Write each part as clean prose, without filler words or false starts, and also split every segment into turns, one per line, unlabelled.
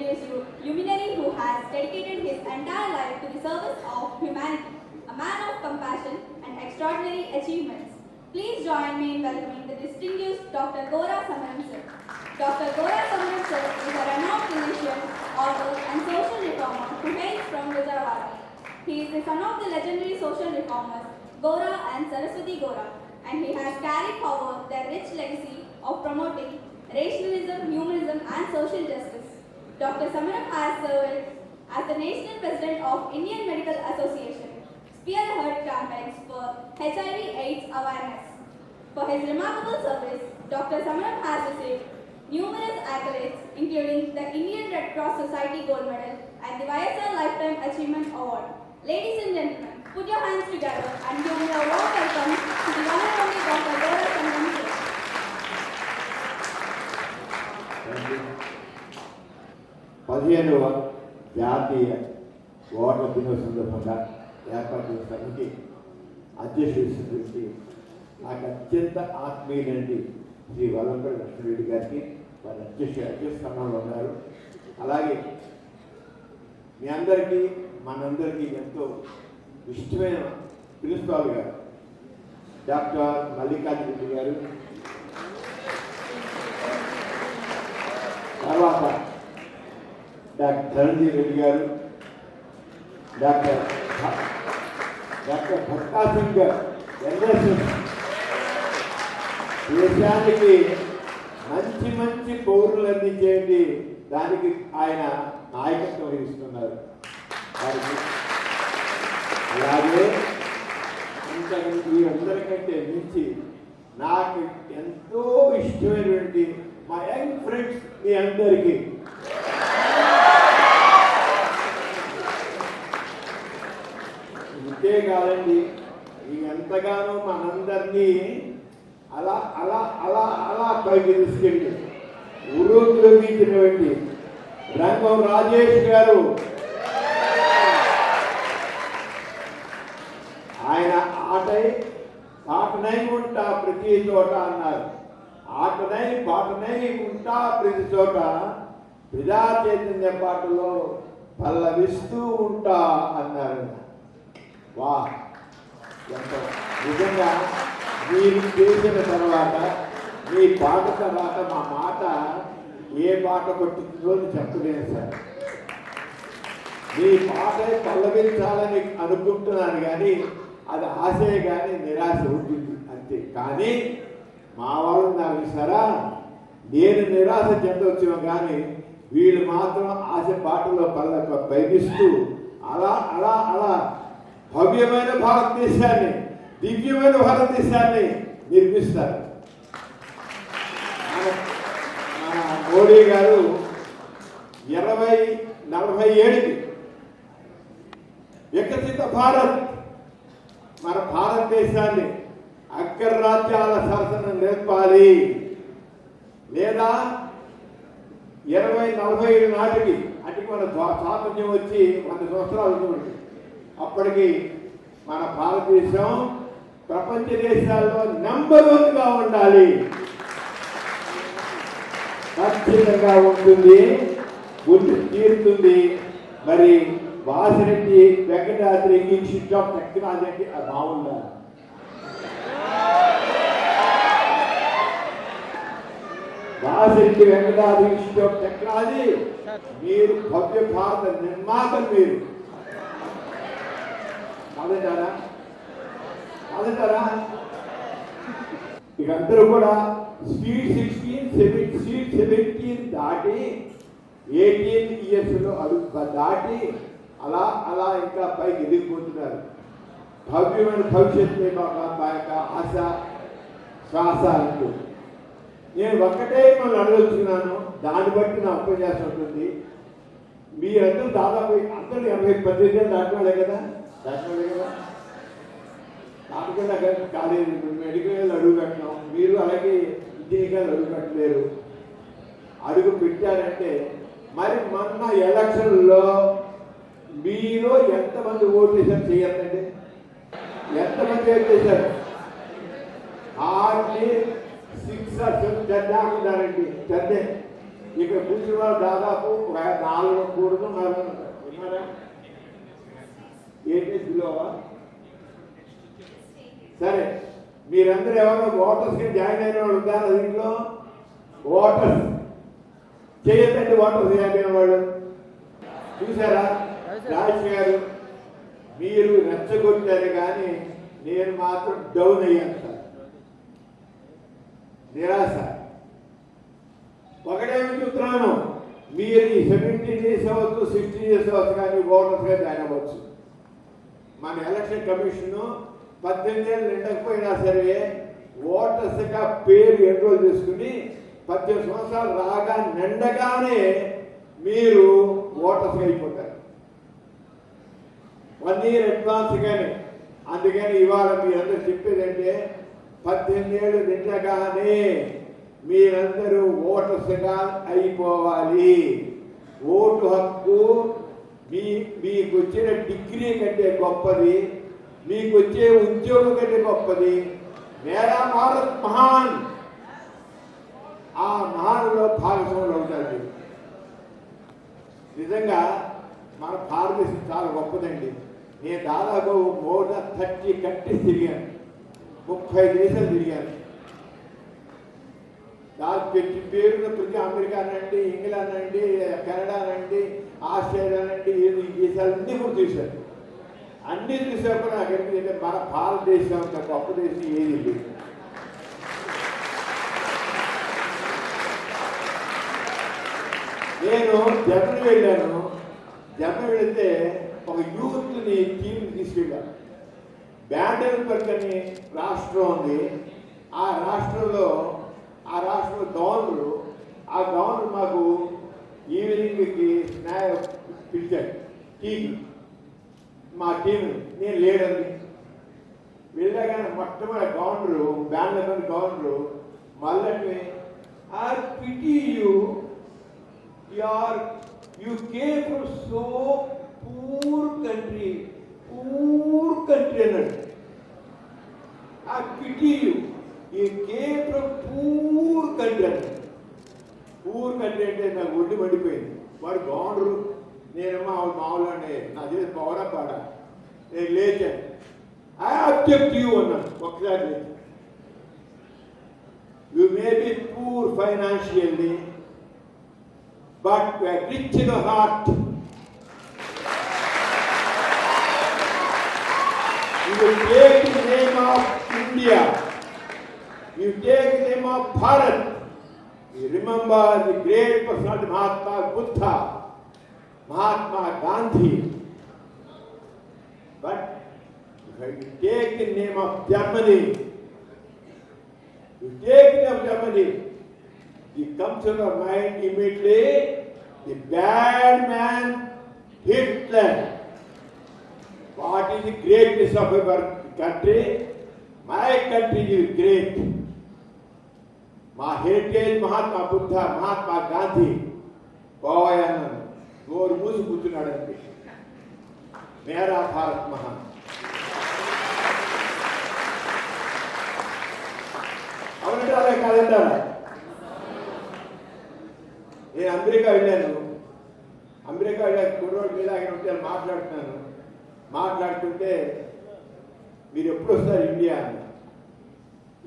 introduce you luminary who has dedicated his entire life to the service of humanity, a man of compassion and extraordinary achievements. Please join me in welcoming the distinguished Dr. Gora Samaram sir. Dr. Gora Samaram sir is a renowned clinician, author and social reformer who hails from Gujarat. He is the son of the legendary social reformers Gora and Saraswati Gora, and he has carried forward their rich legacy of promoting rationalism, humanism and social justice. Dr. Samaram has served as the National President of Indian Medical Association, spearhead campaigns for HIV/AIDS awareness. For his remarkable service, Dr. Samaram has received numerous accolades including the Indian Red Cross Society Gold Medal and the YSR Lifetime Achievement Award. Ladies and gentlemen, put your hands together and give me a warm welcome to the one and only Dr. Gora Samaram sir.
పదిహేనవ జాతీయ ఓటర్ల దినోత్సవం సందర్భంగా ఏర్పాటు చేసినటువంటి అధ్యక్షుడికి నాకు అత్యంత ఆత్మీయులండి శ్రీ వల్లంపల్లి లక్ష్మణరెడ్డి గారికి వారి అధ్యక్ష స్థానంలో ఉన్నారు. అలాగే మీ అందరికీ మనందరికీ ఎంతో ఇష్టమైన ప్రిన్సిపాల్ గారు డాక్టర్ మల్లికార్జున రెడ్డి గారు, తర్వాత డాక్టర్ ధనంజయ రెడ్డి గారు, డాక్టర్ భక్తా సింగ్ గారు, దేశానికి మంచి మంచి పౌరులు అందించేది దానికి ఆయన నాయకత్వం వహిస్తున్నారు. అలాగే వీరందరికంటే మించి నాకు ఎంతో ఇష్టమైనటువంటి మా యంగ్ ఫ్రెండ్స్ మీ అందరికీ ఇంతే కాదండి, ఎంతగానో మనందరినీ అలా అలా అలా అలా పైకి తీసుకెళ్ళి ఉరోగినటువంటి రంగం రాజేష్ గారు, ఆయన పాటనై ఉంటా ప్రతి చోట అన్నారు. ఆటనై పాటనై ఉంటా ప్రతి చోట ప్రజా చైతన్య పాటలో పల్లవిస్తూ ఉంటా అన్నారు. వా, ఎంత నిజంగా మీరు చేసిన తర్వాత మీ పాట తర్వాత మా మాట ఏ పాట కొట్టుతుందో చెప్పలేను సార్. మీ పాట పల్లవించాలని అనుకుంటున్నాను కానీ అది ఆశే కానీ నిరాశ ఉంటుంది అంతే. కానీ మా వాళ్ళు నాకు సరా నేను నిరాశ చెందవచ్చేమో కానీ వీళ్ళు మాత్రం ఆశ పాటలో పైగిస్తూ అలా అలా అలా భవ్యమైన భారతదేశాన్ని, దివ్యమైన భారతదేశాన్ని నిర్మిస్తారు. మన మోడీ గారు 2047కి వికసిత భారత్, మన భారతదేశాన్ని అగ్రరాజ్యాల శాసనం నేర్పాలి, లేదా 2047 నాటికి అంటే మన స్వాతంత్ర్యం వచ్చి 100 సంవత్సరాలు ఉంటుంది. అప్పటికి మన భారతదేశం ప్రపంచ దేశాల్లో నంబర్ 1గా ఉండాలి. ఖచ్చితంగా ఉంటుంది, గుర్తు తీరుతుంది. మరి Vasireddy Venkatadri institute of technology అంటే బాగుందా? Vasireddy Venkatadri institute of technology, మీరు భవ్య భారత నిర్మాత. మీరు కాదంటారా? ఇక అందరూ కూడా స్పీడ్ 17 దాటి 18 ఇయర్స్లో దాటి అలా అలా ఇంకా పైకి ఎదిగిపోతున్నారు. భవ్యమైన భవిష్యత్తు మా యొక్క ఆశ శ్వాస అంటూ నేను ఒక్కటే మిమ్మల్ని అడగలుగుతున్నాను. దాన్ని బట్టి నా ఉపన్యాసం ఉంటుంది. మీరందరూ దాదాపు అందరూ 80-18 దాటివాళ్ళే కదా, దాటుకున్నా కాలేదు. మెడికల్ అడుగు కట్టినాం, మీరు అలాగే ఇంజనీరింగ్ అడుగు కట్టలేరు. అడుగు పెట్టారంటే మరి మొన్న ఎలక్షన్లో మీరు ఎంతమంది ఓటు వేసారు చేయాలంటే? ఎంతమంది ఓటు వేశారు? ఆర్ని 6 10 దాకున్నారండి. 10 ఇక్కడ కూర్చున్న వాళ్ళు దాదాపు ఒక 4 కూడదు 4 ఉన్నారా? ఏంటి బిలోవా? సరే, మీరందరూ ఎవరో ఓటర్స్కి జాయిన్ అయిన వాళ్ళు ఉంటారా దీంట్లో? ఓటర్స్ చేయొద్దండి, ఓటర్స్ జాయిన్ అయిన వాళ్ళు చూసారా? రాజేష్ గారు మీరు రెచ్చగొట్టారు, కానీ నేను మాత్రం డౌన్ అయ్యాను సార్. నిరాశ. ఒకటేమి చెప్తున్నాను, మీరు ఈ 70 డేస్ అవ్వచ్చు, 60 డేస్ అవ్వచ్చు, కానీ ఓటర్స్గా జాయిన్ అవ్వచ్చు. మన ఎలక్షన్ కమిషన్ 18 ఏళ్ళు నిండకపోయినా సరే ఓటర్స్గా పేరు ఎన్రోల్ చేసుకుని 18 సంవత్సరాలు రాగా నిండగానే మీరు ఓటర్స్గా అయిపోతారు. 1 ఇయర్ అడ్వాన్స్ గానే. అందుకని ఇవాళ మీరందరూ చెప్పేదంటే 18 ఏళ్ళు నిండగానే మీరందరూ ఓటర్స్గా అయిపోవాలి. ఓటు హక్కు మీకు వచ్చిన డిగ్రీ కంటే గొప్పది, మీకు వచ్చే ఉద్యోగం కంటే గొప్పది. మేరా భారత్ మహాన్, ఆ మహాన్లో భాగస్వాములు అవుతారు. నిజంగా మన భారతదేశం చాలా గొప్పదండి. నేను దాదాపు మోర్ దెన్ 30 కంట్రీస్ తిరిగాను, 30 దేశాలు తిరిగాను. దాని పేరున ప్రతి అమెరికా అనండి, ఇంగ్లాండ్ అండి, కెనడా అనండి, ఆస్ట్రేలియా అనండి, ఈ దేశాలన్నీ కూడా చూశాను. అన్నీ చూసాక నాకు ఏంటంటే మన భారతదేశం అంత గొప్ప దేశం ఏది లేదు. నేను జర్మనీ వెళ్ళాను. జర్మనీ వెళితే ఒక యూత్ని టీంని తీసుకెళ్ళాను. బ్యాండెన్బర్గ్ అని రాష్ట్రం ఉంది. ఆ రాష్ట్రంలో గవర్నరు, ఆ గవర్నర్ మాకు ఈవినింగ్కి పిలిచాడు టీం. మా టీం నేను లేడండి. వెళ్ళగానే మొట్టమొదటి గవర్నరు, బ్యాండెన్బర్గ్ గవర్నరు మళ్ళీ I pity you came from so poor country అన్నాడు. I pity you came from poor country అన్నాడు. పూర్ కంట్రీ అంటే నాకు ఒడ్డు పడిపోయింది. వాడు గవర్నరు, నేనేమో మామూలు నా చేసి పవరా పాడా. నేను లేచాను. I object you అన్నాను. ఒకసారి లేచాను. You may be poor financially, but you are rich in heart. You take the name of India. You take the name of Bharat. You remember the great personality Mahatma Buddha, Mahatma Gandhi. But if you take the name of Germany, you take the name of Germany, it comes to your mind immediately the bad man Hitler. What is the greatness of our country? My country is great. My heritage Mahatma Buddha, Mahatma Gandhi. పోయాను నోరు మూసి కూర్చున్నాడండి. మేరా భారత్ మహాన్. అవునంటారా కాదంటారా? నేను America వెళ్ళాను. America కుర్రోడు మీద ఉంటే మాట్లాడుతున్నాను. మాట్లాడుతుంటే మీరు ఎప్పుడు వస్తారు ఇండియా అని,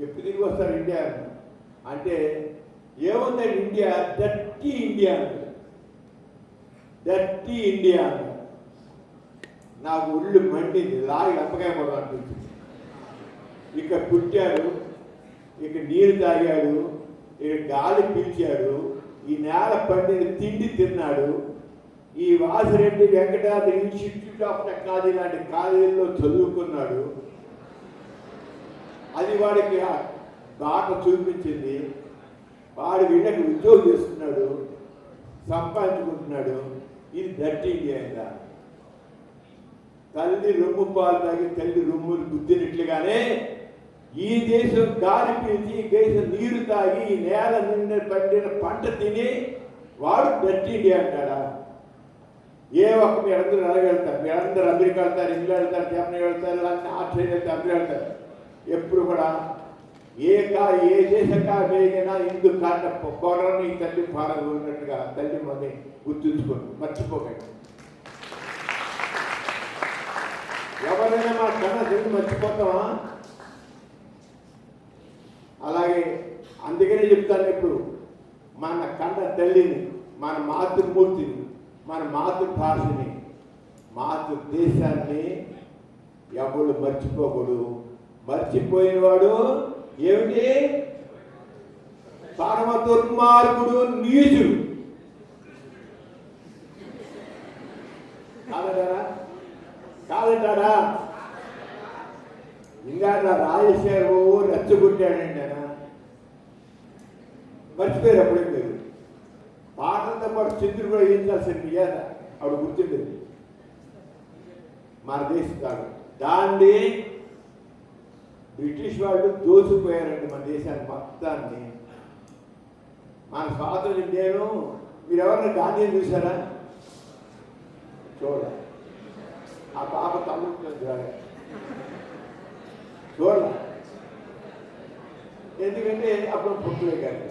ఎప్పుడు తిరిగి వస్తారు ఇండియా అని అంటే ఏముందండి ఇండియా, డర్టీ ఇండియా అని, డర్టీ ఇండియా అని. నాకు ఒళ్ళు మండింది, లాగి అప్పకాయ పడడం అనిపించింది. ఇక్కడ పుట్టాడు, ఇక నీరు తాగాడు, ఇక గాలి పీల్చాడు, ఈ నేల పండిన తిండి తిన్నాడు. ఈ Vasireddy Venkatadri institute of technology లాంటి కాలేజీల్లో చదువుకున్నాడు. అది వాడికి బాట చూపించింది. వాడు వీళ్ళకి ఉద్యోగం చేస్తున్నాడు, సంపాదించుకుంటున్నాడు. ఇది డర్టీ ఇండియా అయిందా? తల్లి రొమ్ము పాలు తాగి తల్లి రొమ్ములు గుద్దినట్లుగానే ఈ దేశం గాలి పీల్చి, ఈ దేశం నీరు తాగి, ఈ నేల నిండా పండిన పంట తిని వాడు డర్టీ ఇండియా అంటాడా? ఏ ఒక్క మీరందరూ వెళ్తారు, మీరందరూ అమెరికా వెళ్తారు, ఇంగ్లాండ్ వెళ్తారు, జర్మనీ వెళ్తారు, ఆస్ట్రేలియా వెళ్తారు, అందరూ వెళ్తారు. ఎప్పుడు కూడా ఏ దేశంగా వేగినా ఇందు కాట పొరని తల్లి పాడదు ఉన్నట్టుగా తల్లి మమ్మీ గుర్తుంచుకోండి, మర్చిపోకండి. ఎవరైనా మా కన్న తల్లి మర్చిపోతామా? అలాగే అందుకనే చెప్తాను, ఇప్పుడు మన కన్న తల్లిని, మన మాతృమూర్తిని, మన మాతృభాషని, మాతృదేశాన్ని ఎవరు మర్చిపోకూడదు. మర్చిపోయినవాడు ఏమిటి? పరమ దుర్మార్గుడు, నీచుడు. కాదంటారా? ఇంకా రాజశేఖరు రెచ్చగొట్టాడండి ఆయన. మర్చిపోయారు అప్పుడే మీరు. పాటలతో పాటు చంద్రుడు కూడా వేయించాల్సిన నియాద ఆవిడ గుర్తుండేది. మన దేశం కాదు, దాన్ని బ్రిటిష్ వాళ్ళు దోచుకుపోయారండి మన దేశాన్ని మొత్తాన్ని. మన స్వాతంత్రం నేను మీరెవరైనా గాంధీ చూసారా? చూడ, ఆ పాప తమ్ముడు చూడ, ఎందుకంటే అప్పుడు పుట్టులే కాదు.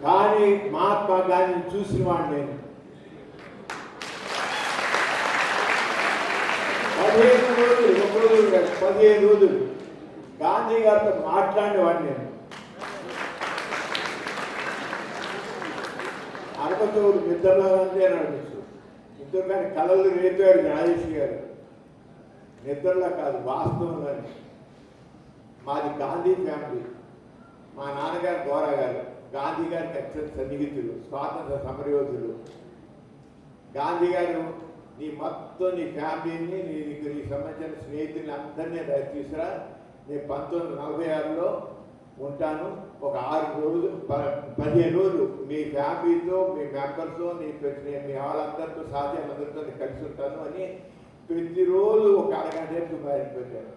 కానీ మహాత్మా గాంధీని చూసిన వాడు నేను. 15 రోజులు, 15 రోజులు గాంధీ గారితో మాట్లాడేవాడిని నేను. అరవతోడు నిద్రలో అంతే నడిపించు. నిద్ర కానీ కళలు రేపాడు రాజేష్ గారు. నిద్రలో కాదు, వాస్తవంలోని. మాది గాంధీ ఫ్యామిలీ. మా నాన్నగారు గోరా గారు గాంధీ గారికి అత్యంత సన్నిహితులు, స్వాతంత్ర సమరయోధులు. గాంధీ గారు నీ మొత్తం నీ ఫ్యామిలీని, నీకు సంబంధించిన స్నేహితుల్ని అందరినీ తీసుకురా, నేను 1946లో ఉంటాను. ఒక 6 రోజులు 15 రోజులు మీ ఫ్యామిలీతో, మీ మెంబర్స్తో, మీ వాళ్ళందరితో, సాధ్యాలందరితో నేను కలిసి ఉంటాను అని ప్రతిరోజు ఒక అరగంట బయట పెట్టారు.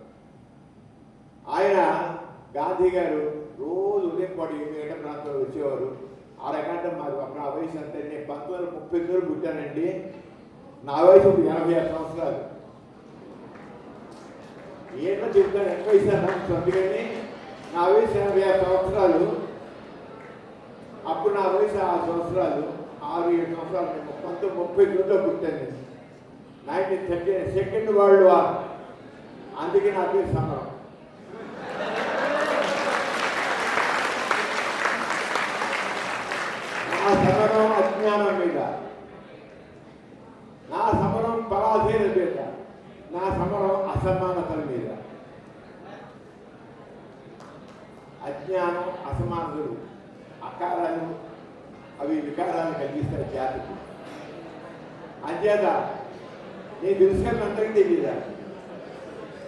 ఆయన గాంధీ గారు రోజు ఉదయం పాటు 8 గంటల ప్రాంతంలో వచ్చేవారు. అరగంట మాది. నా వయసు అంతే. నేను 1939లో పుట్టానండి. నా వయసు 86 సంవత్సరాలు. ఏంటో చెప్తాను, ఎంత వయసు అన్నాను అందుకని. నా వయసు 86 సంవత్సరాలు. అప్పుడు నా వయసు 6 సంవత్సరాలు, 6-7 సంవత్సరాలు. నేను 1939లో పుట్టాను నేను. 1930 సెకండ్ వరల్డ్ వార్. అందుకే నా పేరు సమరం. నా సమరం అజ్ఞానం మీద, నా సమరం పరాధీన మీద, నా సమరం అసమానతల మీద. అజ్ఞానం, అసమానతలు, అకారాలు, అవి వికారాలు కలిగిస్తాయి జాతికి. అంచేత నేను తెలుసుకొని అందరికీ తెలియదా?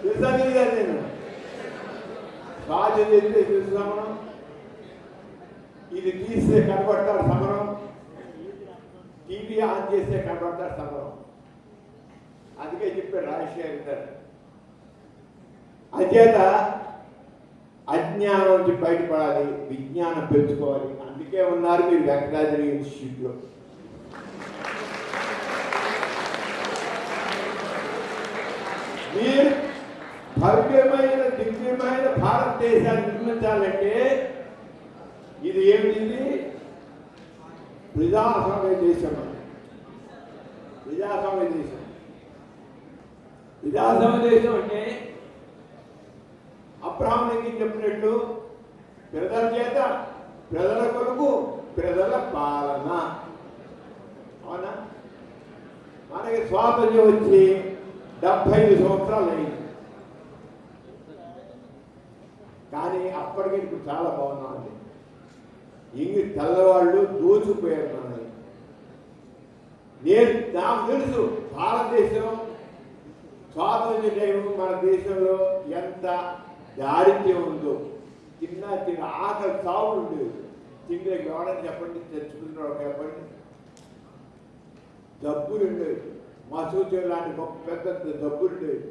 తెలుసా తెలియదా? నేను రాజు తెలియదే తెలుసు సమరం. ఇది తీస్తే కనబడతాడు సమరం, టీవీ ఆన్ చేస్తే కనబడతాడు సమరం. అందుకే చెప్పాడు రాజశేఖర్ గారు. అంచేత అజ్ఞానం నుంచి బయటపడాలి, విజ్ఞానం పెంచుకోవాలి. అందుకే ఉన్నారు మీరు వెంకటాద్రి ఇన్స్టిట్యూట్లో. మీరు భవ్యమైన దివ్యమైన భారతదేశాన్ని నిర్మించాలంటే ఇది ఏమిటి? ప్రజాస్వామ్య దేశం. ప్రజాస్వామ్య దేశం. ప్రజాస్వామ్య దేశం అంటే అబ్రహాం లింకన్ చెప్పినట్టు ప్రజల చేత, ప్రజల కొరకు, ప్రజల పాలన. అవునా? మనకి స్వాతంత్ర్యం వచ్చి 75 సంవత్సరాలు అయింది. కానీ అప్పటికి ఇప్పుడు చాలా బాగున్నామండి. ఇంగ్లీష్ తెల్లవాళ్ళు దోచుకుపోయారు మనల్ని. నాకు తెలుసు భారతదేశం స్వాతంత్ర్య టైం మన దేశంలో ఎంత దారిద్ర్యం ఉందో. చిన్న ఆకలి సాగులు ఉండేది. తిండి ఎవడని చెప్పండి, తెచ్చుకుంటున్నాడు చెప్పండి. జబ్బులు ఉండేవి. మసూచి లాంటి గొప్ప పెద్ద జబ్బులు ఉండేవి.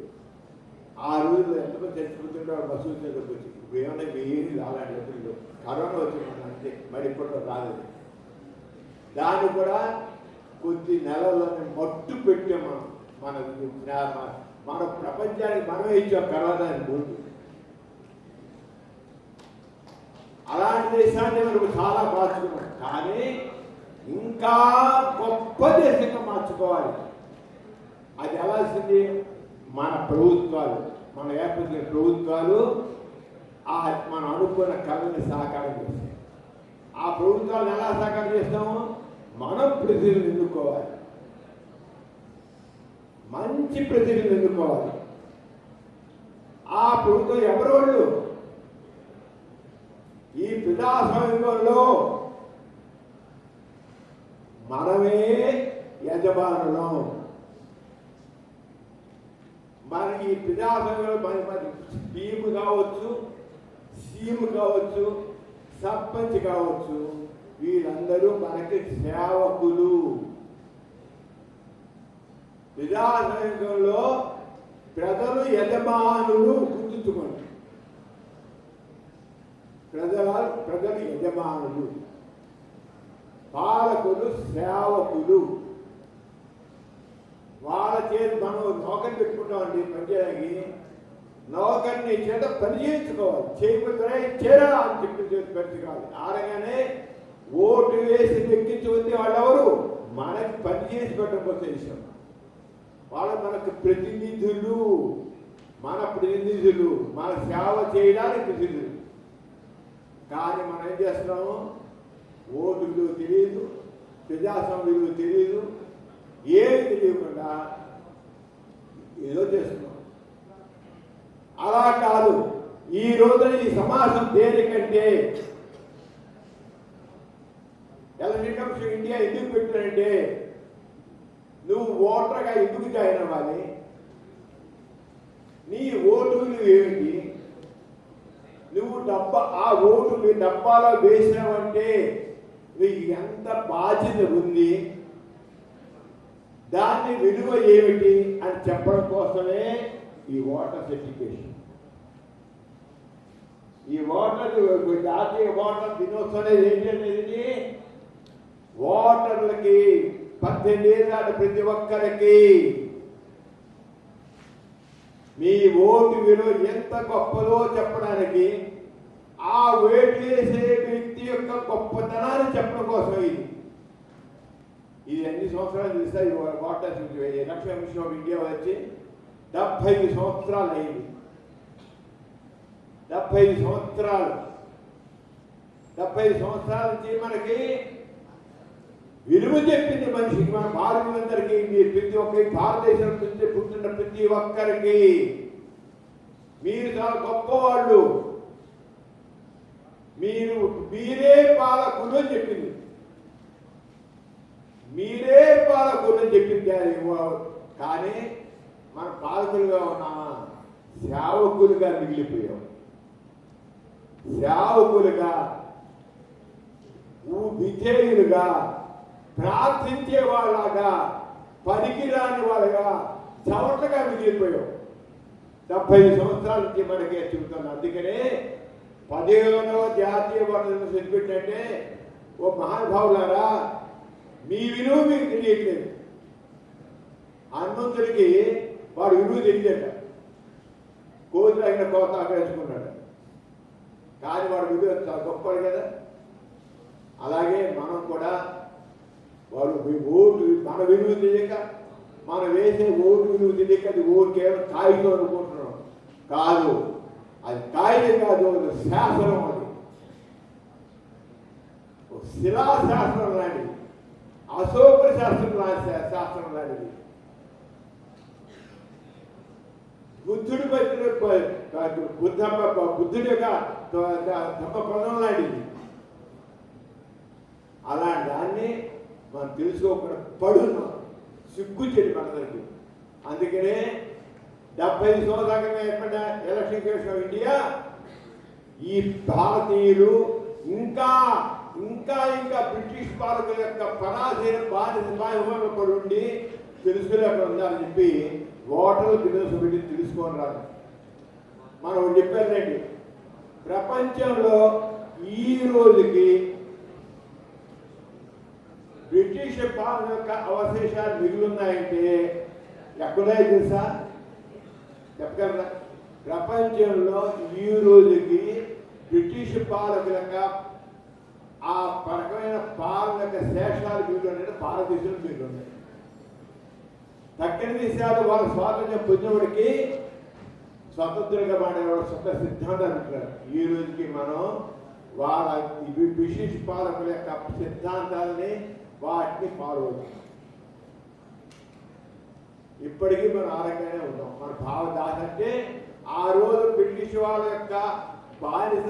ఆ రోజుల్లో ఎంతమంది తెచ్చుకుంటున్నాడు మసూచి జబ్బు వచ్చి. ఏమైనా వేడి అలాంటి జబ్బులు. కరోనా వచ్చింది అంతే, మరి ఇప్పట్లో రాలేదు. దాన్ని కూడా కొద్ది నెలలని మట్టు పెట్టాము. మన ప్రపంచానికి మనమే ఇచ్చాం కరోనా అని ముందు. అలాంటి దేశాన్ని మనకు చాలా మార్చుకున్నాం, కానీ ఇంకా గొప్ప దేశంగా మార్చుకోవాలి. అది ఎలాల్సింది మన ప్రభుత్వాలు, మన ఏర్పడిన ప్రభుత్వాలు మనం అనుకున్న కళని సాకారం చేస్తాయి. ఆ ప్రభుత్వాలను ఎలా సాకారం చేస్తాము? మనం ప్రజలను ఎన్నుకోవాలి, మంచి ప్రజలను ఎన్నుకోవాలి. ఆ ప్రభుత్వం ఎవరు వాళ్ళు? ఈ ప్రజాస్వామ్యంలో మనమే యజమానులం. మన ఈ ప్రజాస్వామ్యంలో మన టీము కావచ్చు, సీఎం కావచ్చు, సర్పంచ్ కావచ్చు, వీళ్ళందరూ మనకి సేవకులు. ప్రజాస్వామ్యంలో ప్రజలు యజమానులు గుర్తుంచుకోండి. ప్రజలు యజమానులు, పాలకులు సేవకులు. వాళ్ళ చేతి మనం నౌకర్ని పెట్టుకుంటామండి పనిచేయడానికి. నౌకర్ని చేత పని చేయించుకోవాలి, చేయకపోతే చేరా అని చెప్పి చేతి పెట్టుకోవాలి. ఆడగానే ఓటు వేసి ఎక్కించుకుంది వాళ్ళెవరు? మనకి పని చేసి పెట్టకపోతే విషయం. వాళ్ళు మనకు ప్రతినిధులు, మన సేవ చేయడానికి ప్రతినిధులు. కానీ మనం ఏం చేస్తున్నాము? ఓటు విలువ తెలియదు, ప్రజాస్వామ్య విలువ తెలియదు, ఏమి తెలియకుండా ఏదో చేస్తున్నాం. అలా కాదు. ఈ రోజున ఈ సమాజం దేనికంటే ఎలక్షన్ కమిషన్ ఇండియా ఎందుకు పెట్టారంటే నువ్వు ఓటర్గా ఎందుకు జాయిన్ అవ్వాలి, నీ ఓటు విలువ ఏమిటి, నువ్వు ఆ ఓటు మీ డబ్బాలో వేసినావంటే నీకు ఎంత బాధ్యత ఉంది, దాని విలువ ఏమిటి అని చెప్పడం కోసమే ఈ ఓటర్ ఎడ్యుకేషన్. ఈ జాతీయ ఓటర్ దినోత్సవం అనేది ఏంటనేది ఓటర్లకి 18 ఏళ్ళ ప్రతి ఒక్కరికి మీ ఓటు విలువ ఎంత గొప్పదో చెప్పడానికి, ఆ ఓటు వేసే వ్యక్తి యొక్క గొప్పతనాన్ని చెప్పడం కోసం ఇది అన్ని సంవత్సరాలు చూస్తాయి. Voters election commission of India వచ్చి 75 సంవత్సరాలు అయింది. 75 సంవత్సరాల నుంచి మనకి విలువ చెప్పింది మనిషికి, మన భారతీయులందరికీ. మీరు ప్రతి ఒక్కరికి, భారతదేశం నుంచి పుట్టిన ప్రతి ఒక్కరికి మీరు చాలా గొప్పవాళ్ళు, మీరే పాలకులు అని చెప్పింది. మీరే పాలకులు అని చెప్పింది. కానీ మన పాలకులుగా ఉన్నామా? సేవకులుగా మిగిలిపోయాం. సేవకులుగా, విధేయులుగా, ప్రార్థించే వాళ్ళగా, పనికిరాని వాళ్ళగా, చవటగా మిగిలిపోయాం. 75 సంవత్సరాల నుంచి మనకి చెబుతున్నాం. అందుకనే 15వ జాతీయ ఓటర్ పెట్టంటే, ఓ మహానుభావులారా, మీ విలువ మీకు తెలియట్లేదు. హనుమంతుడికి వాడు విలువ తెలియట. కోతులు అయిన కోత ఆకరించుకున్నాడు, కానీ వాడు విలువ చాలా గొప్పవాడు కదా. అలాగే మనం కూడా వాడు ఓటు మన విలువ తెలియక, మనం వేసే ఓటు విలువ తెలియక అది ఓటు కేవలం కాగితం అనుకుంటున్నాం. కాదు, అది కాగితం కాదు, అది శాస్త్రం. అది శిలాశాస్త్రం లాంటిది, అశోక శాస్త్రం లాంటిది. బుద్ధుడి యొక్క ధర్మపదం లాంటిది. అలాంటి దాన్ని మనం తెలుసుకోకుండా పడున్నాం, సిగ్గు చెడి మనందరికీ. అందుకనే 75 సంవత్సరాల ఏర్పడిన ఎలక్షన్ కమిషన్ ఆఫ్ ఇండియా ఈ భారతీయులు ఇంకా బ్రిటిష్ పాలకుల యొక్క పరాధీన బాధ్యత పడి ఉండి తెలుసుకోలేకుండా ఉండాలని చెప్పి ఓటర్లు దినోత్సవం తెలుసుకోని రాదు. మనం చెప్పారండి, ప్రపంచంలో ఈ రోజుకి బ్రిటిష్ పాలన యొక్క అవశేషాలు మిగిలిన్నాయంటే ఎక్కడాయి తెలుసా? చెప్పగలరా? ప్రపంచంలో ఈ రోజుకి బ్రిటిష్ పాలకుల యొక్క ఆ రకమైన పాలన యొక్క శేషాలు వీళ్ళు ఉన్నాయి, భారతదేశంలో వీళ్ళు ఉన్నాయి. దక్షిణ దేశాలు వాళ్ళ స్వాతంత్ర్యం పొందినవాడికి స్వతంత్రంగా మాడేవాడు సొంత సిద్ధాంతాలు ఉంటారు. ఈ రోజుకి మనం వాళ్ళ బ్రిటిష్ పాలకుల యొక్క సిద్ధాంతాలని వాటిని ఫాలో అవుతాం. ఇప్పటికీ మనం ఆరోగ్యంగానే ఉంటాం. మన భావదాస అంటే ఆ రోజు బ్రిటిష్ వాళ్ళ యొక్క బానిస,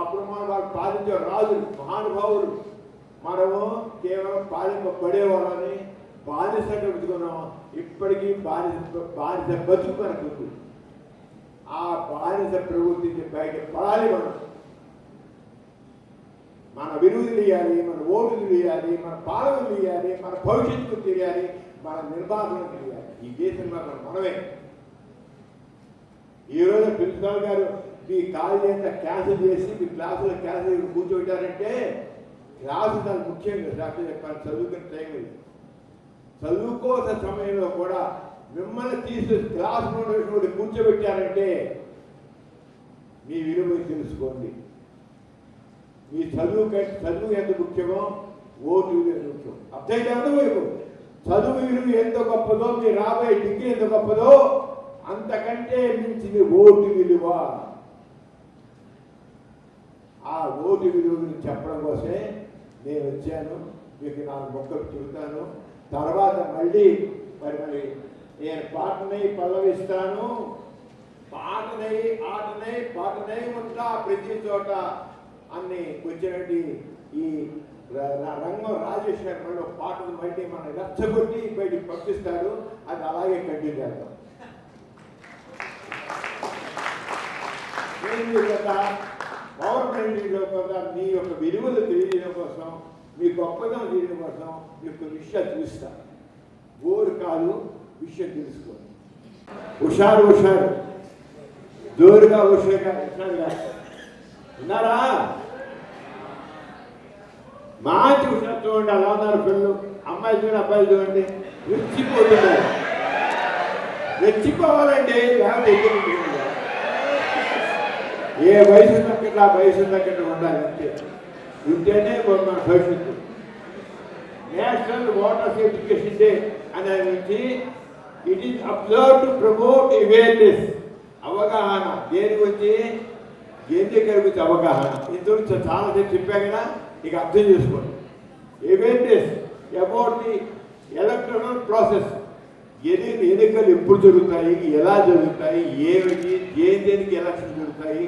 అప్పుడు మనం వాళ్ళు పాలించే రాజులు మహానుభావులు, మనము కేవలం పాలింపబడేవాళ్ళని బానిసగా పెట్టుకున్నాం. ఇప్పటికీ బానిస బతుకు మనకు. ఆ బానిస ప్రవృత్తిని బయట పడాలి. మన విలువలు తీయాలి, మన ఓటులు తీయాలి, మన పాలనలు తీయాలి, మన భవిష్యత్తు తెలియాలి, మన నిర్మాణం తెలియాలి. ఈ దేశం మనమే. ఈరోజు ప్రిన్సిపాల్ గారు మీ కాలేజీ అంతా క్యాన్సిల్ చేసి మీ క్లాసులో క్యాన్సిల్ కూర్చోబెట్టారంటే క్లాసు చాలా ముఖ్యంగా డాక్టర్ చెప్పాలి. చదువుకునే టైం ఇది. చదువుకోవాల్సిన సమయంలో కూడా మిమ్మల్ని తీసి క్లాసులో కూర్చోబెట్టారంటే మీ విలువ తెలుసుకోండి. మీ చదువు ఎంత ముఖ్యమో ఓటు విలువ ఎంత ముఖ్యం. అర్థం వైపు చదువు విలువ ఎంత గొప్పదో, మీ రాబోయే డిగ్రీ ఎంత గొప్పదో అంతకంటే మించింది ఓటు విలువ. ఆ ఓటు విలువ గురించి చెప్పడం కోసమే నేను వచ్చాను. మీకు 4 మొక్కలు చెబుతాను. తర్వాత మళ్ళీ మరి నేను పాటనై పల్లవిస్తాను. పాటనై ఆటనై పాటనై ఉంటా ప్రతి చోట అన్ని వచ్చినట్టు ఈ రంగం రాజేశ్వర మళ్ళీ పాటలు మళ్ళీ మనం రెచ్చగొట్టి బయటికి పంపిస్తాడు. అది అలాగే కంటిన్యూ చేద్దాం. గవర్నమెంట్లో కూడా మీ యొక్క విలువలు తెలియజేయడం కోసం, మీ గొప్పదనం తెలియడం కోసం మీ యొక్క విషయాలు చూస్తారు. ఓరు కాదు, విషయం తెలుసుకోండి. హుషారు జోరుగా హుషారుగా ఉన్నారా? మంచి హుషారు చూడండి. అలా ఉన్నారు పిల్లలు. అమ్మాయిలు చూడండి, అబ్బాయిలు చూడండి. రెచ్చిపోతున్నారు. రెచ్చిపోవాలండి. ఏ వయసు తగ్గట్టు ఆ వయసు తగ్గట్టు ఉండాలి. అంతే ఉంటేనే మన భవిష్యత్తు. నేషనల్ వాటర్ ఎడ్యుకేషన్ డే అనేది it is observe to promote awareness. అవగాహన దేని గురించి? దేని గురించి అవగాహన. ఇందులో చాలా చెప్పా కదా, ఇక అర్థం చేసుకోండి. Awareness about the electoral process. ఎన్నికలు ఎప్పుడు జరుగుతాయి, ఎలా జరుగుతాయి, దేనికి ఎలక్షన్ జరుగుతాయి,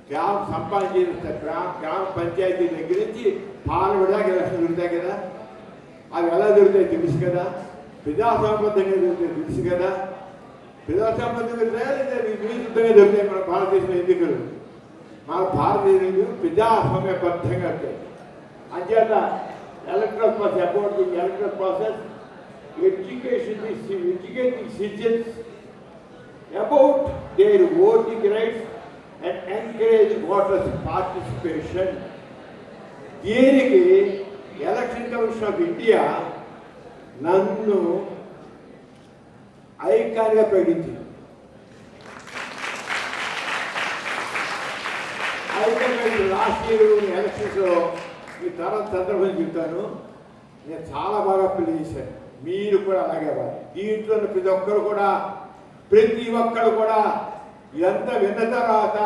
గ్రామ సంపాదించేస్తారు. గ్రామ పంచాయతీ దగ్గర నుంచి పాలనదాకా ఎలక్షన్ జరుగుతాయి కదా. అవి ఎలా జరుగుతాయి తెలుసు కదా. ప్రజాసంబంధంగా జరుగుతాయి తెలుసు కదా. ప్రజాసంబంధంగా జరుగుతాయా లేదా విస్తృతంగా జరుగుతాయి మన భారతదేశంలో ఎన్నికలు? మన భారతదేశంలో ప్రజాస్వామ్యబద్ధంగా ఉంటాయి. అంచేత electoral process about the electoral process, educating citizens about their voting rights and encourage voters participation. దీనికి ఎలక్షన్ కమిషన్ ఆఫ్ ఇండియా నన్ను ఐకాన్గా ప్రకటించింది. లాస్ట్ ఇయర్ ఎలక్షన్స్లో ఈ తరం సందర్భం చెప్తాను. నేను చాలా బాగా అప్పీల్ చేశాను. మీరు కూడా అలాగే అవ్వాలి. దీంట్లో ప్రతి ఒక్కరు కూడా ఇదంతా విన్న తర్వాత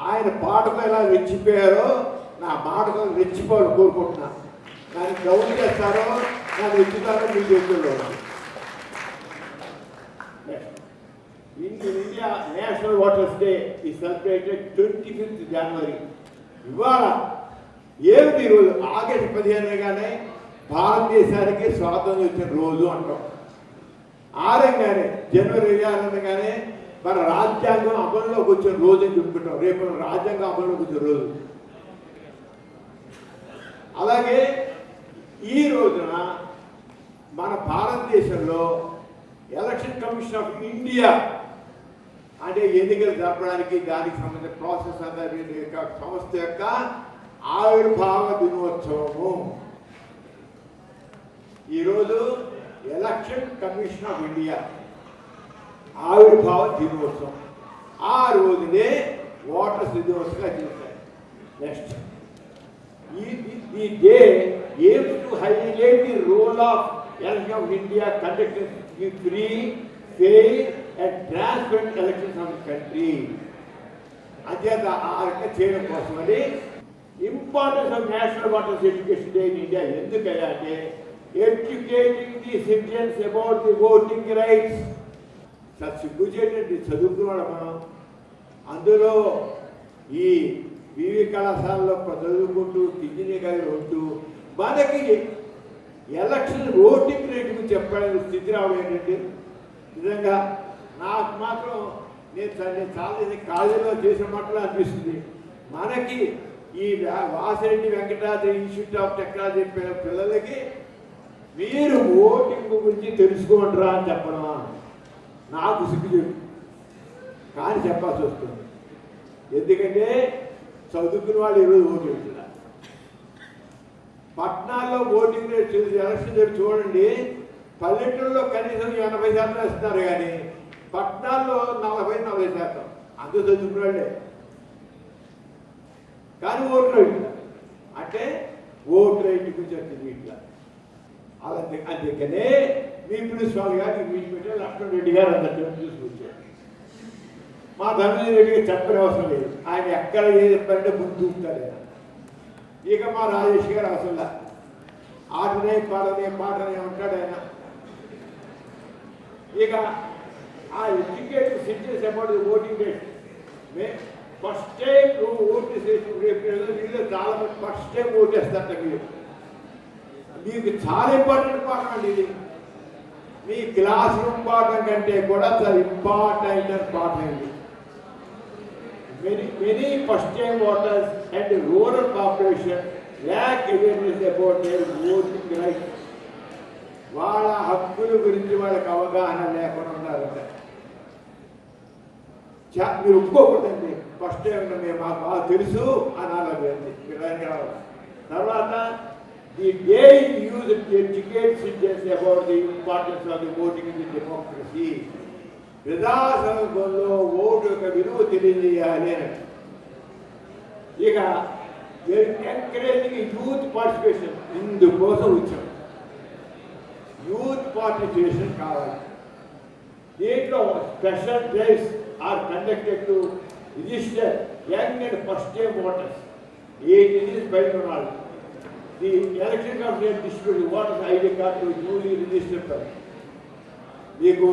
ఆయన పాటకు ఎలా రెచ్చిపోయారో నా మాటకు రెచ్చిపోవాలని కోరుకుంటున్నాను. దాన్ని డౌన్ చేస్తారో నన్ను రెచ్చుతారో మీ చేతుల్లో. In India national waters day is celebrated 25th January. ఇవాళ ఏమిటి రోజు? ఆగస్టు 15 భారతదేశానికి స్వాతంత్రం వచ్చిన రోజు అంటాం. ఆరంగానే జనవరి 26 మన రాజ్యాంగం అమల్లోకి వచ్చిన రోజు అని చెప్పుకుంటాం. రేపు రాజ్యాంగం అమల్లోకి వచ్చిన రోజు. అలాగే ఈ రోజున మన భారతదేశంలో ఎలక్షన్ కమిషన్ ఆఫ్ ఇండియా అంటే ఎన్నికలు జరపడానికి దానికి సంబంధించిన ప్రాసెస్ సంస్థ యొక్క ఆవిర్భావ దినోత్సవము. ఈరోజు ఎలక్షన్ కమిషన్ ఆఫ్ ఇండియా ఆవిర్భావ దినోత్సవం. ఆ రోజునే ఓటర్స్ దివస్గా చేశారు. Next the day aims to highlight the role of election of India conducted in free, fair and transparent elections of the country. అధ్యత ఆర్క చేయడం కోసమని importance of national voters education day in India ఎందుకయ్యా అంటే educating the citizens about the voting rights. సిగ్గుచేటండి చదువుకున్నాడు మనం. అందులో ఈ వివి కళాశాలలో చదువుకుంటూ ఇంజనీరింగ్ ఉంటూ మనకి ఎలక్షన్ ఓటింగ్ రేటుకు చెప్పడానికి స్థితి రావడం ఏంటంటే నిజంగా నాకు మాత్రం నేను చాలా కాలేజీలో చేసిన మాటలు అనిపిస్తుంది. మనకి ఈ Vasireddy Venkatadri institute of technology పిల్లలకి మీరు ఓటింగ్ గురించి తెలుసుకోండిరా అని చెప్పడమా నాకు సిగ్గు కానీ చెప్పాల్సి వస్తుంది. ఎందుకంటే చదువుకున్న వాళ్ళు ఈరోజు ఓటు వేస్తున్నారు. పట్టణాల్లో ఓటింగ్ రేట్ ఎలక్షన్ రేట్ చూడండి, పల్లెటూరులో కనీసం 80% ఇస్తున్నారు కానీ పట్టణాల్లో 40-40%. అందరూ చదువుకున్న వాళ్ళే కానీ ఓటు రైట్ అంటే ఓటు రైట్ గురించి వచ్చింది ఇట్లా. అలా అందుకనే మీ ప్రిన్సిపాల్ గారు మీటింగ్ పెట్టారు, లక్ష్మణ్ రెడ్డి గారు అందరితో తీసుకొచ్చారు. మా ధనంజయ రెడ్డికి చెప్పని అవసరం లేదు, ఆయన ఎక్కడ ఏది చెప్పారంటే ముందు చూపుతారు ఆయన. ఇక మా రాజేష్ గారు అసలు ఆటనే పాటనే ఉంటాడు ఆయన. ఇక ఆ educate citizens about the voting rate first time నువ్వు ఓటు చేసి చాలా మంది ఫస్ట్ టైం ఓటు వేస్తారట. మీకు చాలా ఇంపార్టెంట్ పాఠం అండి ఇది. మీ క్లాస్ రూమ్ పాఠం కంటే కూడా చాలా ఇంపార్టెంట్ పాఠం ఇది. Many first-time voters and rural population lack awareness about their voting rights. వాళ్ళ హక్కుల గురించి వాళ్ళకి అవగాహన లేకుండా ఉన్నారంట. మీరు ఒప్పుకోకూడదండి. ఫస్ట్ టైం మేము మాకు బాగా తెలుసు అనాలి. తర్వాత the day use educate citizens about the importance of the voting in the democracy. ప్రజాస్వామ్యంలో ఓటు యొక్క విలువ తెలియజేయాలి అని. ఇక ఎంకరేజింగ్ యూత్ పార్టిసిపేషన్ ఇందుకోసం వచ్చాం. యూత్ పార్టిసిపేషన్ కావాలి. దీంట్లో special drives are conducted to register young and first time voters 18 years బయట ఉన్నారు. The election commission distribute voters ID card newly registered per. మీకు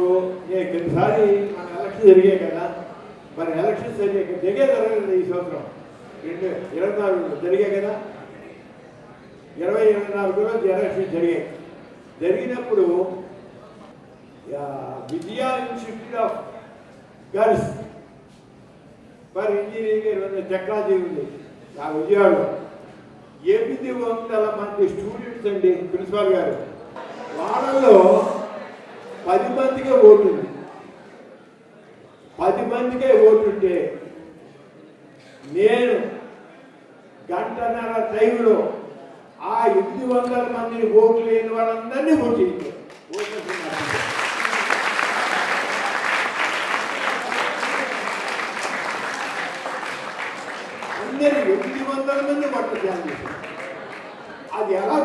నేను కొన్నిసారి మన ఎలక్షన్ జరిగాయి కదా, మరి ఎలక్షన్స్ జరగలేదు ఈ సంవత్సరం 2024 జరిగాయి కదా. 2024లో ఎలక్షన్ జరిగినప్పుడు Vijaya institute of girls for engineering technology ఉంది ఆ విజయవాడలో. 800 మంది స్టూడెంట్స్ అండి. ప్రిన్సిపాల్ గారు వాళ్ళలో 10 మందికే ఓటుంది. 10 మందికే ఓటుంటే నేను గంటన్నర టైంలో ఆ 800 మందిని ఓటు లేని వాళ్ళందరినీ ఓటు చేయించాను. అందరి 800 మంది పట్ల ధ్యానం చేశాను. అది ఎలా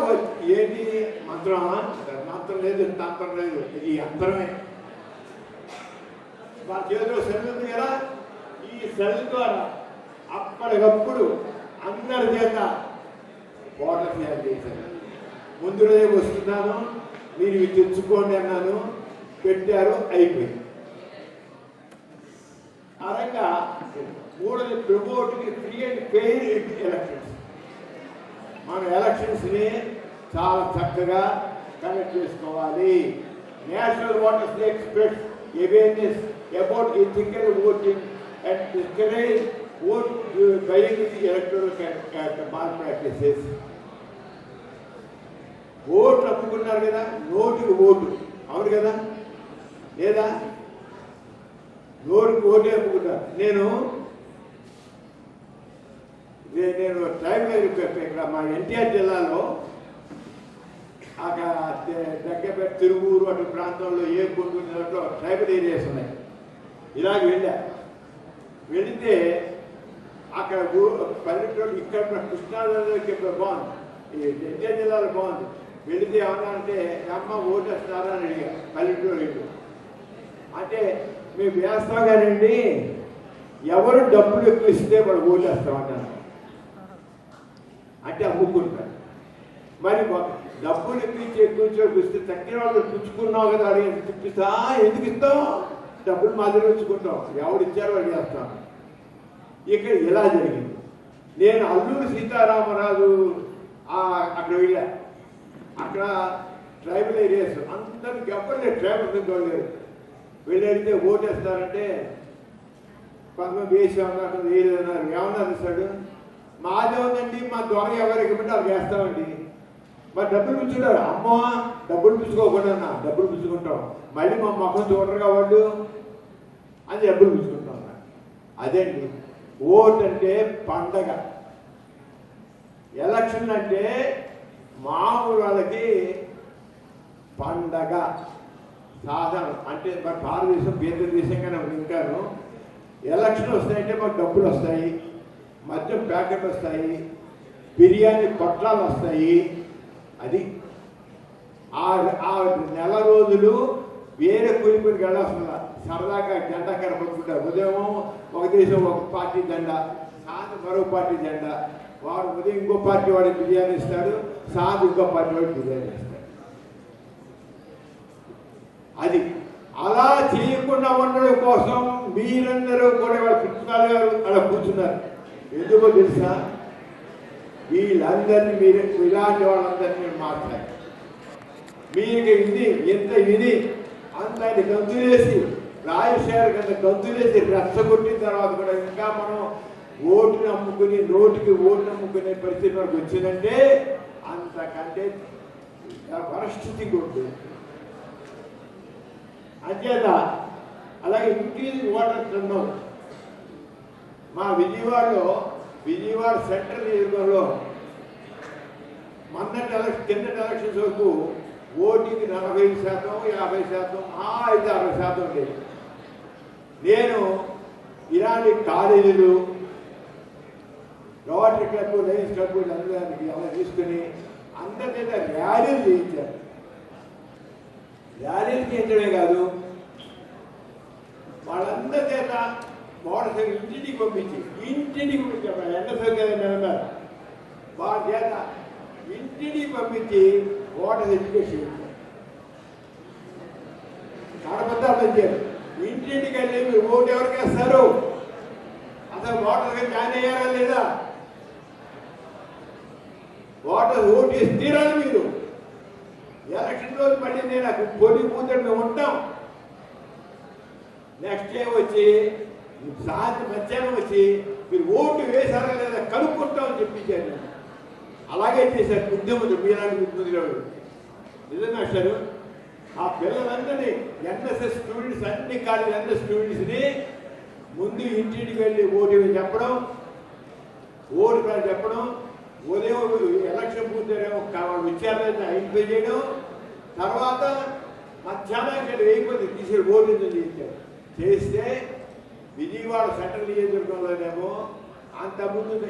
ఏంటి మంత్రమా? మంత్రం లేదు, తంత్రం లేదు, ఇది యంత్రమే. మా చేతిలో సెల్ ఉంది కదా, ఈ సెల్ ద్వారా అప్పటికప్పుడు అందరి చేత ఓటర్ తయారు చేశాను. ముందు రోజే వస్తున్నాను, మీరు ఇవి తెచ్చుకోండి అన్నాను, పెట్టారు, అయిపోయింది. అలాగా మూడోది promoting free and fair elections. మన ఎలక్షన్స్ని చాలా చక్కగా కండక్ట్ చేసుకోవాలి. National voters day express awareness about ethical voting and discourage vote buying the electoral mall practices. ఓట్లు అమ్ముకున్నారు కదా, నోటికి ఓటు, అవును కదా లేదా? నోటికి ఓటే అమ్ముకున్నారు. నేను ట్రైబల్ ఇక్కడ మా ఎన్టీఆర్ జిల్లాలో దగ్గర తిరువూరు అటు ప్రాంతంలో ఏ గుంటూరు దాంట్లో ట్రైబల్ ఏరియాస్ ఉన్నాయి. ఇలాగ వెళ్తే అక్కడ పల్లెటూరు ఇక్కడ కృష్ణాకి బాగుంది, ఈ ఎన్టీఆర్ జిల్లాలో బాగుంది. వెళితే ఏమన్నా అంటే అమ్మ ఓటేస్తారా అని అడిగా పల్లెటూరు ఇటు. అంటే మేము వేస్తాం కానండి, ఎవరు డబ్బులు ఎక్కువ ఇస్తే వాడు ఓటేస్తామన్నారు. అంటే అమ్ముకుంటారు. మరి డబ్బులు ఎక్కువ ఇస్తే తగ్గిన వాళ్ళు పుచ్చుకున్నావు కదా అని తిప్పిస్తా, ఎందుకు ఇస్తాం, డబ్బులు మాదిరి ఉంచుకుంటాం, ఎవరు ఇచ్చారో వాడు చేస్తాం. ఇక్కడ ఇలా జరిగింది. నేను అల్లూరు సీతారామరాజు అక్కడ వెళ్ళా. అక్కడ ట్రైబల్ ఏరియాస్ అందరికి ఎవరు ట్రైబల్ లేదు. వెళ్ళడితే ఓటేస్తారంటే కొంతమంది వేసామన్నారు, వేయలేదన్నారు. ఏమన్నారు ఇస్తాడు, మాదే ఉందండి, మా దొంగ ఎవరు ఎక్కమంటే వాళ్ళు వేస్తామండి. మరి డబ్బులు పుచ్చుకుంటారు. అమ్మో డబ్బులు పుచ్చుకోకుండా, డబ్బులు పుచ్చుకుంటాం, మళ్ళీ మా మొఖం చూడరుగా వాళ్ళు అని డబ్బులు పుచ్చుకుంటాం. అదేండి ఓట్ అంటే పండగ, ఎలక్షన్ అంటే మామూలు వాళ్ళకి పండగ సాధనం. అంటే మన భారతదేశం పేద దేశంగానే ఇంకాను ఎలక్షన్ వస్తాయంటే మాకు డబ్బులు వస్తాయి, మద్యం ప్యాకెట్ వస్తాయి, బిర్యానీ పొట్లాలు వస్తాయి. అది ఆ నెల రోజులు వేరే కూలిపనికి వెళ్ళాల్సిన సరదాగా జెండా కనపడుతుంటారు. ఉదయం ఒక దేశం ఒక పార్టీ జెండా, సాయంత్రం మరో పార్టీ జెండా. వాడు ఉదయం ఇంకో పార్టీ వాడు బిర్యానీ ఇస్తాడు, సాయంత్రం ఇంకో పార్టీ వాడు బిర్యానీ ఇస్తాడు. అది అలా చేయకుండా ఉండడం కోసం మీరందరూ కూడా వాళ్ళ కృష్ణాలు గారు అలా కూర్చున్నారు. ఎందుకో తెలుసా, వీళ్ళందరినీ మీరు ఇలాంటి వాళ్ళందరినీ మీరు మార్చాలి. మీకు ఇది ఎంత ఇది అంత ఆయన గంతులేసి రాజశేఖర్ కింద గంతులేసి రెచ్చగొట్టిన తర్వాత కూడా ఇంకా మనం ఓటుని అమ్ముకుని నోటికి ఓటుని అమ్ముకునే పరిస్థితి మనకు వచ్చిందంటే అంతకంటే పరిస్థితి కొట్టు. అంచేత అలాగే ఇంక్రీజ్ వాటర్ టర్న్. మా విజయవాడ సెంట్రల్ నియోజకవర్గంలో కిందటి ఎలక్షన్స్ వరకు ఓటింగ్ 40%, 50%, 60% ఉండేది. నేను ఇలాంటి కాలేజీలు, రోటరీ క్లబ్, లయన్స్ క్లబ్ అందరికి అలా తీసుకుని అందరి చేత ర్యాలీలు చేయించారు. ర్యాలీలు చేయించడమే కాదు, వాళ్ళందరి చేత మోటార్ సైకిల్ ఇంటికి పంపించారు. ఎండ సౌకర్యం వాళ్ళ చేత ఇంటిని పంపించి ఓటర్ ఎడ్యుకేషన్ కడపద్దా పంచారు. ఇంటింటికి వెళ్ళి మీరు ఓటు ఎవరికి వేస్తారు, అసలు ఓటర్గా జాయిన్ అయ్యారా లేదా, ఓటర్ ఓటు వేసి తీరాలి మీరు. ఎలక్షన్ రోజు మళ్ళీ నేను అక్కడ పోటీ కూతురు మేము ఉంటాం. నెక్స్ట్ డే వచ్చి సాయంత్రం మధ్యాహ్నం వచ్చి మీరు ఓటు వేశారా లేదా కనుక్కుంటామని చెప్పించారు. అలాగే చేశారు బుద్ధిమంతులు, మీలాంటి బుద్ధిమంతులు. నిజంగా సార్ ఆ పిల్లలందరినీ ఎన్ఎస్ఎస్ స్టూడెంట్స్ అన్ని కాలేజీ అందరి స్టూడెంట్స్ని ముందు ఇంటింటికి వెళ్ళి ఓటు చెప్పడం, ఓటు కాదు చెప్పడం, ఉదయం ఎలక్షన్ పూర్తేమో వాళ్ళు విచారణ ఐడెంటిఫై చేయడం, తర్వాత మధ్యాహ్నానికి వెళ్ళి వేయకపోతే తీసి ఓటు చేస్తే విజయవాడ సెంట్రల్ నియోజకవర్గంలోనేమో అంతకుముందు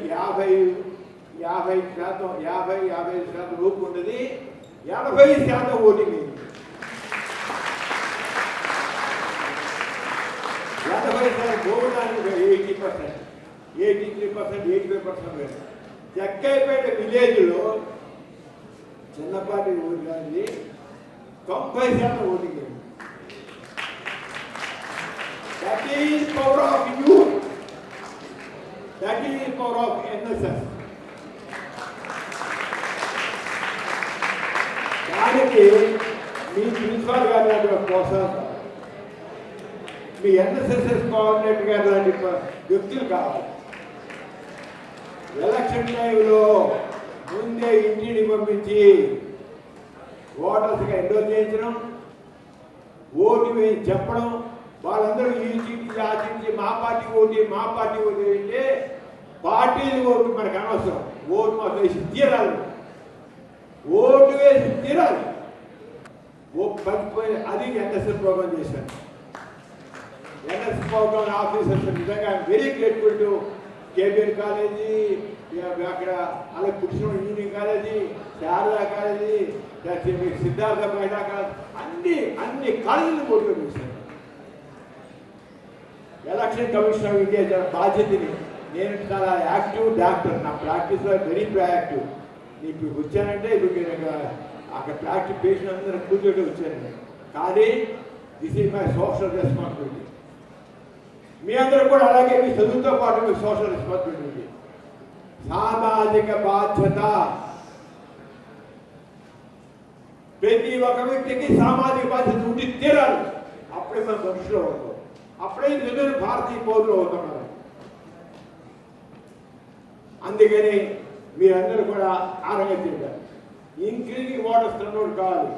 50% లోపు ఉన్నది, 80% ఓటింగ్ అయింది. 80% గోవడానికి 80%, 83%, 85%. జగ్గైపేట విలేజ్లో చిన్నపాటి ఓటు కానీ 90% ఓటింగ్ అయింది. That is power of youth. That is power of NSS. దానికి మీ ప్రిన్సిపాల్ గారు లాంటి ప్రోత్సాహం, మీ ఎన్ఎస్ఎస్ఎస్ కోఆర్డినేటర్ గారు లాంటి వ్యక్తులు కావాలి. ఎలక్షన్ టైంలో ముందే ఇంటిని పంపించి ఓటర్స్గా ఎండోర్ చేయించడం, ఓటు వేసి చెప్పడం, వాళ్ళందరూ ఈ చీటి ఆచించి మా పార్టీ ఓటు అంటే పార్టీలు ఓటు మనకు అనవసరం, ఓటు మాకు వేసి తీరాలి, ఓటు వేసి తీరాలి. అది ఎన్ఎస్ఎస్ ప్రోగ్రామ్ చేశాను. ఎన్ఎస్ఎస్ ప్రోగ్రామ్ ఆఫీసర్స్ నిజంగా very grateful to KBN college, అక్కడ అలాగే Krishna engineering college, Sharada college, Siddhartha మహిళా కాలేజీ, అన్ని కాలేజీలు పోటీ చేశాను. ఎలక్షన్ కమిషన్ ఆఫ్ ఇండియా బాధ్యతని నేను చాలా యాక్టివ్ డాక్టర్, నా ప్రాక్టీస్లో వెరీ యాక్టివ్. ఇప్పుడు వచ్చానంటే ఇప్పుడు నేను అక్కడ ప్రాక్టీస్ పేషెంట్ అందరూ కూర్చోటి వచ్చాను. కానీ this is my social responsibility. మీ అందరూ కూడా అలాగే మీ చదువుతో పాటు మీ సోషల్ రెస్పాన్సిబిలిటీ, సామాజిక బాధ్యత. ప్రతి ఒక్క వ్యక్తికి సామాజిక బాధ్యత ఉండి తీరాలి. అప్పుడే మన మనుషులు అవుతాం, అప్పుడే నిజమైన భారతీయ పౌరులు అవుతున్నారు. అందుకని మీరందరూ కూడా ఆరోగ్యం చేయాలి. ఇంక్రీజింగ్ వాటర్ స్టాండర్డ్ కావాలి.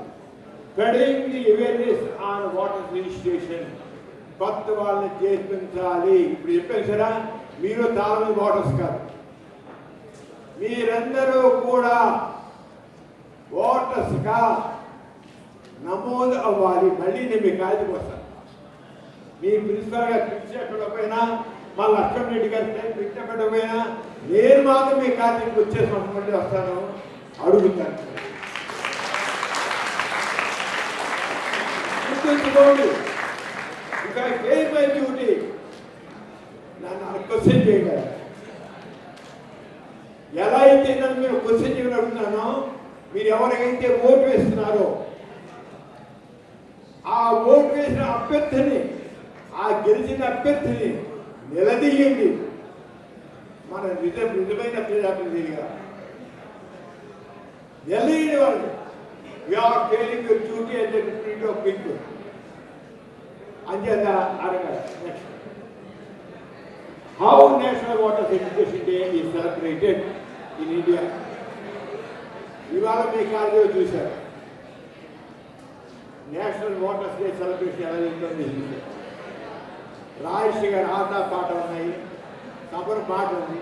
Spreading the awareness on water registration. కొత్త వాళ్ళని చేర్పించాలి. ఇప్పుడు చెప్పాను సరే, మీరు చాలా మంది వాటర్స్ కాదు, మీరందరూ కూడా ఓటర్స్గా నమోదు అవ్వాలి. మళ్ళీ నేను మీ కాలేజీకి వస్తాను. మీ ప్రిన్సిపల్ గారు పిలిచేకపోయినా, మా లక్ష్మణ్ రెడ్డి గారి పిలిచేకపోయినా నేను మాత్రం మీ కాలేజీకి వచ్చేసి మళ్ళీ వస్తాను, అడుగుతాను. గుర్తుంచుకోండి, ఇక ఫెయిల్ మై డ్యూటీ, నన్ను క్వశ్చన్ చేయగలరు. ఎలా అయితే నన్ను మీరు క్వశ్చన్ చేయమని అడుగుతున్నానో, మీరు ఎవరికైతే ఓటు వేస్తున్నారో ఆ ఓటు వేసిన అభ్యర్థిని, ఆ గెలిచిన అభ్యర్థిని నిలదీయండి. మన నిజమైన ప్రజాప్రతినిధిగా నిలదీయండి వాళ్ళు. You are failing your duty and representative of people. అంచేత అడగాలి. Next, how national water education day is celebrated in India. ఇవాళ మీ కాలేజీలో చూశారు నేషనల్ వాటర్స్ డే సెలబ్రేషన్ ఎలా జరుగుతుంది. రాజేష్ గారి ఆట పాట ఉన్నాయి, సబర్ పాట ఉంది,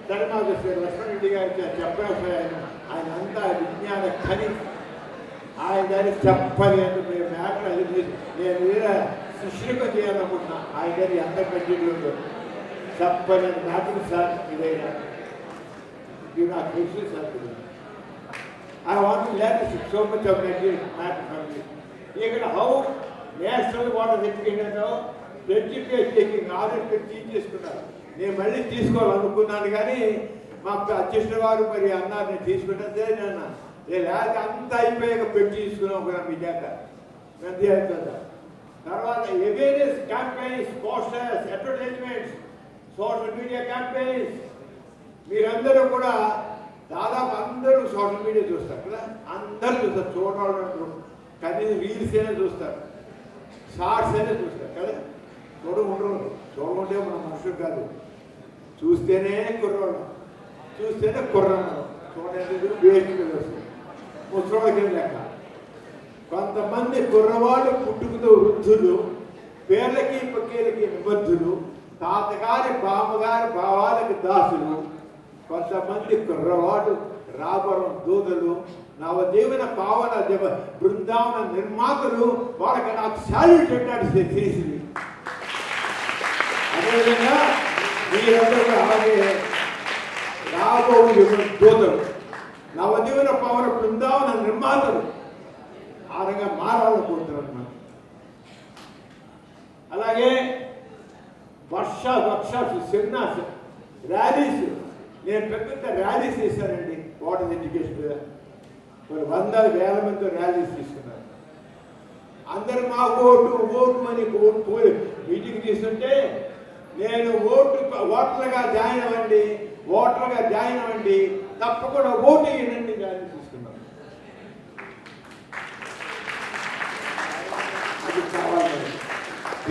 ధర్మాధ లక్ష్మణ్ రెడ్డి గారి చెప్పారు. ఆయన అంతా విజ్ఞాన ఖని, ఆయన దాన్ని చెప్పలేదు. మ్యాటర్ అది నేను వేరే శిష్యులకు చేయాలనుకుంటున్నా. ఆయన గారి ఎంత కంటిన్యూ చెప్పలేదు మ్యాటర్ సార్. ఇదైనా ఇది నాకు తెలుసు sir. I want to learn so much of matter from you. Even how national water education now, 20 days taking already తీసుకున్నారు. నేను మళ్ళీ తీసుకోవాలనుకున్నాను కానీ మా అధ్యక్షుల వారు మరి అన్నారు నేను తీసుకుంటే నన్ను లేకపోతే అంతా అయిపోయాక పెట్టి తీసుకున్నాం కూడా మీ చేత మంది అవుతుందా. తర్వాత awareness campaigns, posters, advertisements, social media campaigns. మీరందరూ కూడా దాదాపు అందరూ సోషల్ మీడియా చూస్తారు కదా, అందరూ చూస్తారు. చూడాలంటారు కనీసం రీల్స్ అయినా చూస్తారు, షార్ట్స్ అయినా చూస్తారు కదా. చూడకుంటే మన మనుషులు కాదు, చూస్తేనే కుర్రోడు, చూస్తేనే కుర్రను. చూడండి వేడికి వస్తుంది ముసలోడికి లెక్క. కొంతమంది కుర్రవాళ్ళు పుట్టుకతో వృద్ధులు, పేర్లకి పక్కీలకి నిబద్ధులు, తాతగారి బామ్మగారి భావాలకి దాసులు. కొంతమంది కుర్రవాడు రాబరం దూతలు, నవజీవన పావన బృందావన నిర్మాతలు. వాళ్ళకి నాకు శాల్యూట్ పెట్టాడు తెలిసింది. అదేవిధంగా మీరందరూ అలాగే రాబో దూతలు, నవజీవన పావన బృందావన నిర్మాతలు. ఆ రంగా మారాలనుకుంటున్నారు మనం. అలాగే వర్షాలు, సెమినార్స్, ర్యాలీస్. నేను పెద్ద ర్యాలీస్ చేశానండి వాటర్ ఎడ్యుకేషన్ మీద. కొన్ని వందల వేల మందితో ర్యాలీస్ తీసుకున్నారు. అందరు మా ఓటు అని మీటింగ్ తీసుకుంటే నేను ఓటర్గా జాయిన్ అవ్వండి, తప్పకుండా ఓటు వేయండి ర్యాలీ తీసుకున్నాను. అది కావాలి.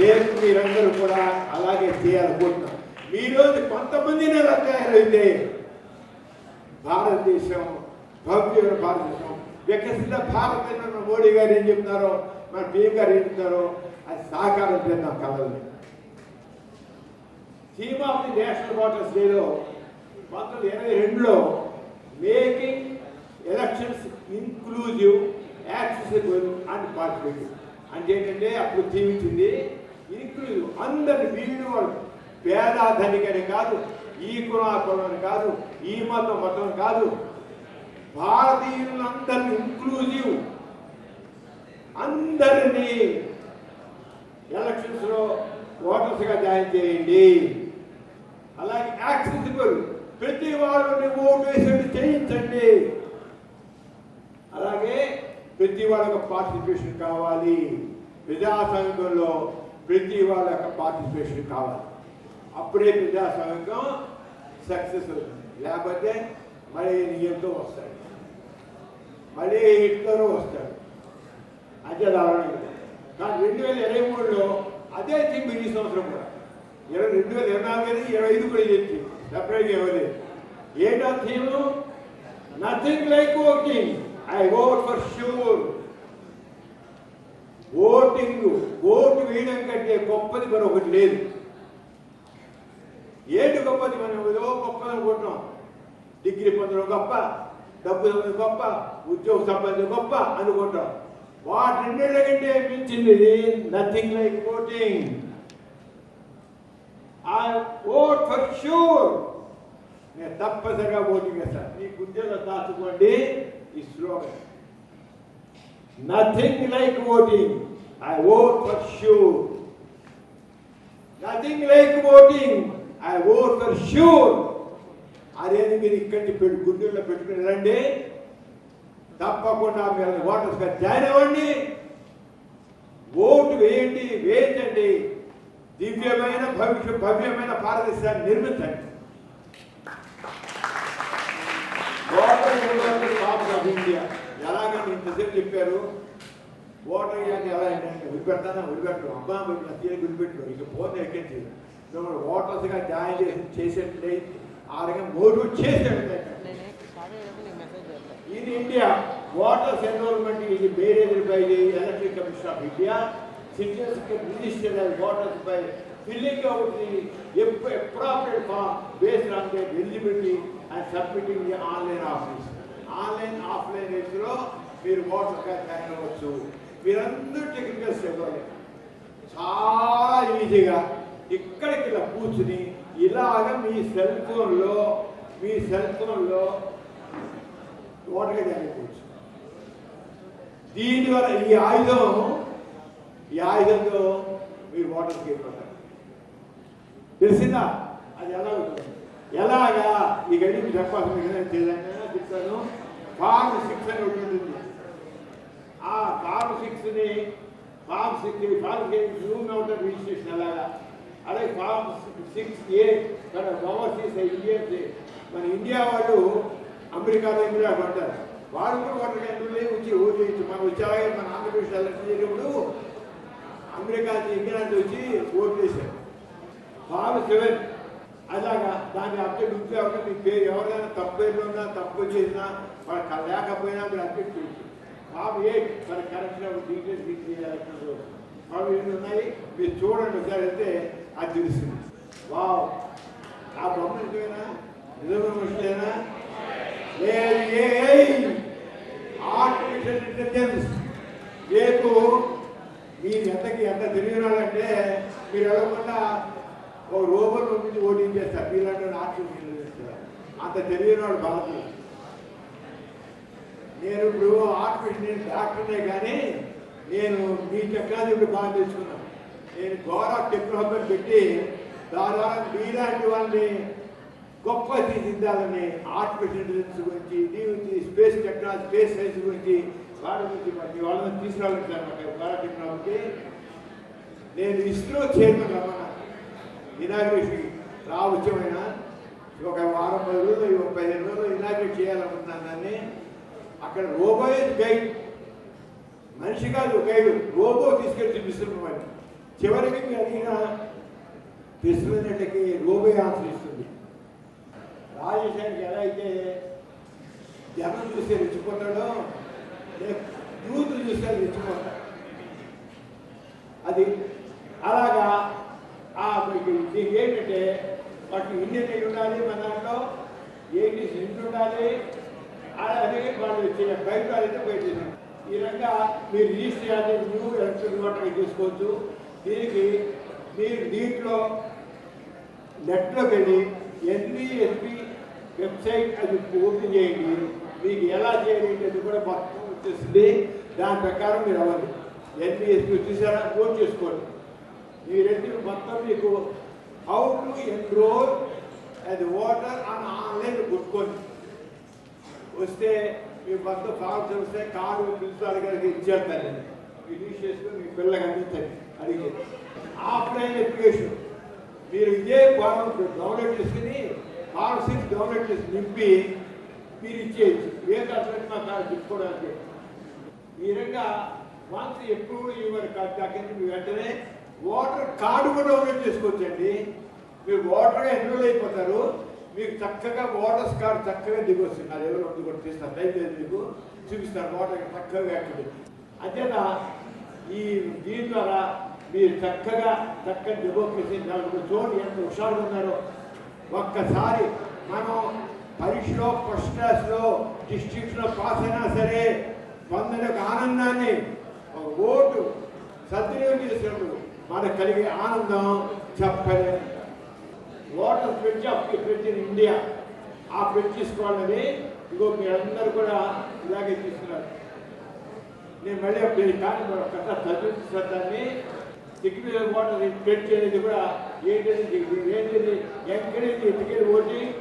రేపు మీరందరూ కూడా అలాగే చేయాలనుకుంటున్నాం. మీరోజు కొంతమందిని ఎలా తయారైతే భారతదేశం, భవ్య భారతదేశం, వికసిత భారతదేశం మోడీ గారు ఏం చెప్తున్నారో, మన పిఎం గారు ఏం చెప్తున్నారో అది సాకారం చేద్దాం కలల్ని. Theme of the national voters డేలో 1922లో making elections inclusive, accessible and participative అంటే ఏంటంటే అప్పుడు థీమ్ ఇచ్చింది ఇన్క్లూజివ్, అందరిని వీళ్ళు వాళ్ళు పేద ధనికని కాదు, ఈ కులం ఆ కులం కాదు, ఈ మతం కాదు. భారతీయులందరినీ ఇంక్లూజివ్, అందరినీ ఎలక్షన్స్ లో ఓటర్స్ గా జాయిన్ చేయండి. అలాగే యాక్సెసిబుల్, ప్రతి వాళ్ళని ఓటు వేసేట్టు చేయించండి. అలాగే ప్రతి వాళ్ళ పార్టిసిపేషన్ కావాలి. ప్రజాస్వామ్యంలో ప్రతి వాళ్ళ యొక్క పార్టిసిపేషన్ కావాలి. అప్పుడే ప్రజాస్వామ్యం సక్సెస్ అవుతుంది. లేకపోతే మళ్ళీ నియంతో వస్తాడు, మళ్ళీ హిట్లరు వస్తాడు. అదే రావడం. కానీ 2023లో అదే థీమ్ ఈ సంవత్సరం కూడా 2024 25 కూడా చెప్పి సెపరేట్గా ఇవ్వలేదు. ఏంటో theme? Nothing like voting, I vote for sure. Vote వేయడం కంటే గొప్పది మరొకటి లేదు. ఏంటి గొప్పది? మనం ఏదో గొప్పది అనుకుంటున్నాం. డిగ్రీ పొందడం గొప్ప, డబ్బు సంపాదించడం గొప్ప, ఉద్యోగం సంపాదించడం గొప్ప అనుకుంటాం. వాటిన్నిటి కంటే మించింది nothing like voting. I vote for sure. నేను తప్పనిసరిగా ఓటింగ్ చేస్తాను. మీ గుండెలో దాచుకోండి ఈ slogan. Nothing like voting, I vote for sure. Nothing like voting, I vote for sure. అదేది మీరు ఇక్కడి గుండెల్లో పెట్టుకుని రండి. తప్పకుండా మీరు ఓటర్స్గా జాయిన్ అవ్వండి. ఓటు వేయండి, వేయించండి. దివ్యమైన భవ్యమైన భారతదేశాన్ని నిర్మించండి. ఇండియా ఎలాగంటే ఇంతసేపు చెప్పారు. ఓటర్ ఎలా ఏంటంటే ఉరిపెడతానా ఉరిపెట్టరు, అబ్బా గురిపెట్టరు, ఇక ఫోన్ ఎక్కించి ఓటర్స్గా జాయిన్ చేసేట్లే ఆ రకంగా motivate చేసేట్లే. In India, voters enrollment is managed by the Electoral Commission of India. Citizens can register as voters by filling out the appropriate form based on their eligibility and submitting the online office. Online, offline లో మీరు ఓటర్గా join అవ్వచ్చు. మీరందరూ technicals ఇవ్వాలి. చాలా ఈజీగా ఇక్కడికి ఇలా కూర్చుని ఇలాగ మీ సెల్ ఫోన్లో ఓటర్గా జాయిన్. దీనివల్ల ఈ ఆయుధంతో మీరు ఓటర్కి వెళ్ళిపోతారు. తెలిసిందా? అది ఎలా ఉంటుంది? ఎలాగా ఈ గడి చెప్పాల్సిన చెప్తాను. ఫార్మ్ 6 అని ఉంటుంది. ఆ ఫార్మ్ 6 జూమ్ అవుట్ రిజిస్ట్రేషన్ ఎలాగా, అలాగే ఫార్మ్ 6A ఓవర్సీస్ ఇండియన్స్. మన ఇండియా వాళ్ళు అమెరికాలో పడ్డారు. వాడు కూడా ఓటర్ కేంద్రంలో వచ్చి ఓటు చేయొచ్చు. మనం వచ్చాగే మన ఆంధ్రప్రదేశ్ ఎలక్షన్ చేసినప్పుడు అమెరికా ఇంగ్లాండ్ వచ్చి ఓటు వేశారు. ఫార్మ్ 7 అలాగా దాన్ని అప్డేట్ ఉంటే మీ పేరు ఎవరైనా తప్పు ఉన్నా తప్పు చేసినా వాళ్ళకి లేకపోయినా మీరు అప్డేట్ చేయొచ్చు. ఫార్మ్ 8 మన కరెక్షన్ డీటెయిల్స్ ఎలక్షన్ ఫార్మ్ 8 ఉన్నాయి. మీరు చూడండి ఒకసారి అయితే అది తెలుస్తుంది. వావ్, ఆ బొమ్మ నిజమేనా? నిజమైన మనుషులేనా? ఆర్టిఫిషియల్ ఇంటెలిజెన్స్ రేపు మీరు ఎంత తెలియనాలంటే మీరు వెళ్ళకుండా ఒక రోబోట్ నుంచి ఓటింగ్ చేస్తారు. మీలాంటి ఆర్టిఫిషియల్ ఇంటెలిజెన్స్ అంత తెలియనాడు భారతీయ. నేను ఇప్పుడు ఆర్టిఫిషియల్ డాక్టర్నే కానీ నేను మీ టెక్నాలజీ ఇప్పుడు బాగా తెలుసుకున్నాను. నేను గౌరవ టెక్నాలజీ పెట్టి దాదాపు మీలాంటి వాళ్ళని గొప్ప తీర్చిదిద్దాలని ఆర్టిఫిషియల్ ఇంటెలిజెన్స్ గురించి, దీనికి స్పేస్ టెక్నాలజీ, స్పేస్ సైన్స్ గురించి వాటి గురించి వాళ్ళని తీసుకురావాలంటారు. గౌరవ టెక్నాలజీ నేను ఇస్రో చైర్మన్ రమ్మన్నా ఇనాగ్రేషన్ రావచ్చమైనా ఒక వారం 10 రోజులు 15 రోజులు ఇనాగ్రేట్ చేయాలనుకుంటున్నాను. దాన్ని అక్కడ రోబో గైడ్, మనిషి కాదు గైడ్, రోబో తీసుకెళ్ళి చూపిస్తున్నాం. చివరికి మీరు అడిగిన ప్రశ్నలకి రోబో ఆన్సర్ ఇస్తుంది. రాజేశానికి ఎలా అయితే జనం చూస్తే రెచ్చిపోతాడో యూత్ చూస్తే రెచ్చిపోతాడు. అది అలాగా దీనికి ఏంటంటే వాటికి ఇండియన్ ఎయిడ్ ఉండాలి, మన దాంట్లో 80 ఉండాలి. అలాగే వాళ్ళు బయట అయితే బయట ఈ రకంగా మీరు రిజిస్టర్ చేయాలి. న్యూ ఎలక్ట్రిక్ ఓటర్గా తీసుకోవచ్చు. దీనికి మీరు దీంట్లో నెట్లోకి వెళ్ళి ఎన్విఎస్పి వెబ్సైట్ అది ఓపెన్ చేయండి. మీకు ఎలా చేయాలి అది కూడా మొత్తం వచ్చేసింది. దాని ప్రకారం మీరు అవ్వండి. ఎన్విఎస్పి చూసారా, నోట్ చేసుకోండి. ఈ రెండు మొత్తం మీకు హౌ టు ఎన్రోల్ అది ఓటర్ అని ఆన్లైన్ కొట్టుకోండి. వస్తే మీ మొత్తం ఫార్మ్స్ వస్తే కారు ప్రిన్సిపాల్ గారికి ఇచ్చేస్తాను. రిలీజ్ చేసుకుని మీ పిల్లలకి అందించండి. అడిగి ఆఫ్లైన్ అప్లికేషన్ మీరు ఇదే ఫార్మ్ డౌన్లోడ్ చేసుకుని ఫార్మ్ 6 డౌన్లోడ్ చేసి నింపి మీరు ఇచ్చేయచ్చు. ఏ కష్టం మా కాదు చెప్పుకోవడానికి. ఈ విధంగా వన్స్ ఎప్పుడు యువర్ డాక్యుమెంట్ మీ వెంటనే ఓటర్ కార్డు కూడా డౌన్లోడ్ చేసుకోవచ్చండి. మీరు ఓటర్గా ఎన్రోల్ అయిపోతారు. మీకు చక్కగా ఓటర్స్ కార్డు చక్కగా దిగొస్తుంది. అది ఎవరు ఒకటి కూడా తీస్తారు. దయచేసి మీకు చూపిస్తారు ఓటర్ చక్కగా యాక్టివ్. అంతేనా ఈ దీని ద్వారా మీరు చక్కని డెమోక్రసీ చూడండి ఎంత హుషారుగా ఉన్నారో. ఒక్కసారి మనం పరీక్షలో ఫస్ట్ క్లాస్లో డిస్ట్రిక్ట్లో పాస్ అయినా సరే పొందిన ఆనందాన్ని ఓటు సద్వినియోగం చేసినప్పుడు మనకు కలిగే ఆనందం చెప్పలేదు. Voter fridge fridge in India ఆ ఫ్రిడ్జ్ తీసుకోవాలని ఇగో మీరందరూ కూడా ఇలాగే తీసుకున్నారు. నేను మళ్ళీ కానీ కథ చదివిస్తాన్ని సిగ్నల్ ఓటర్ ఫ్రిడ్జ్ అనేది కూడా ఏంటంటే encourage ethical voting,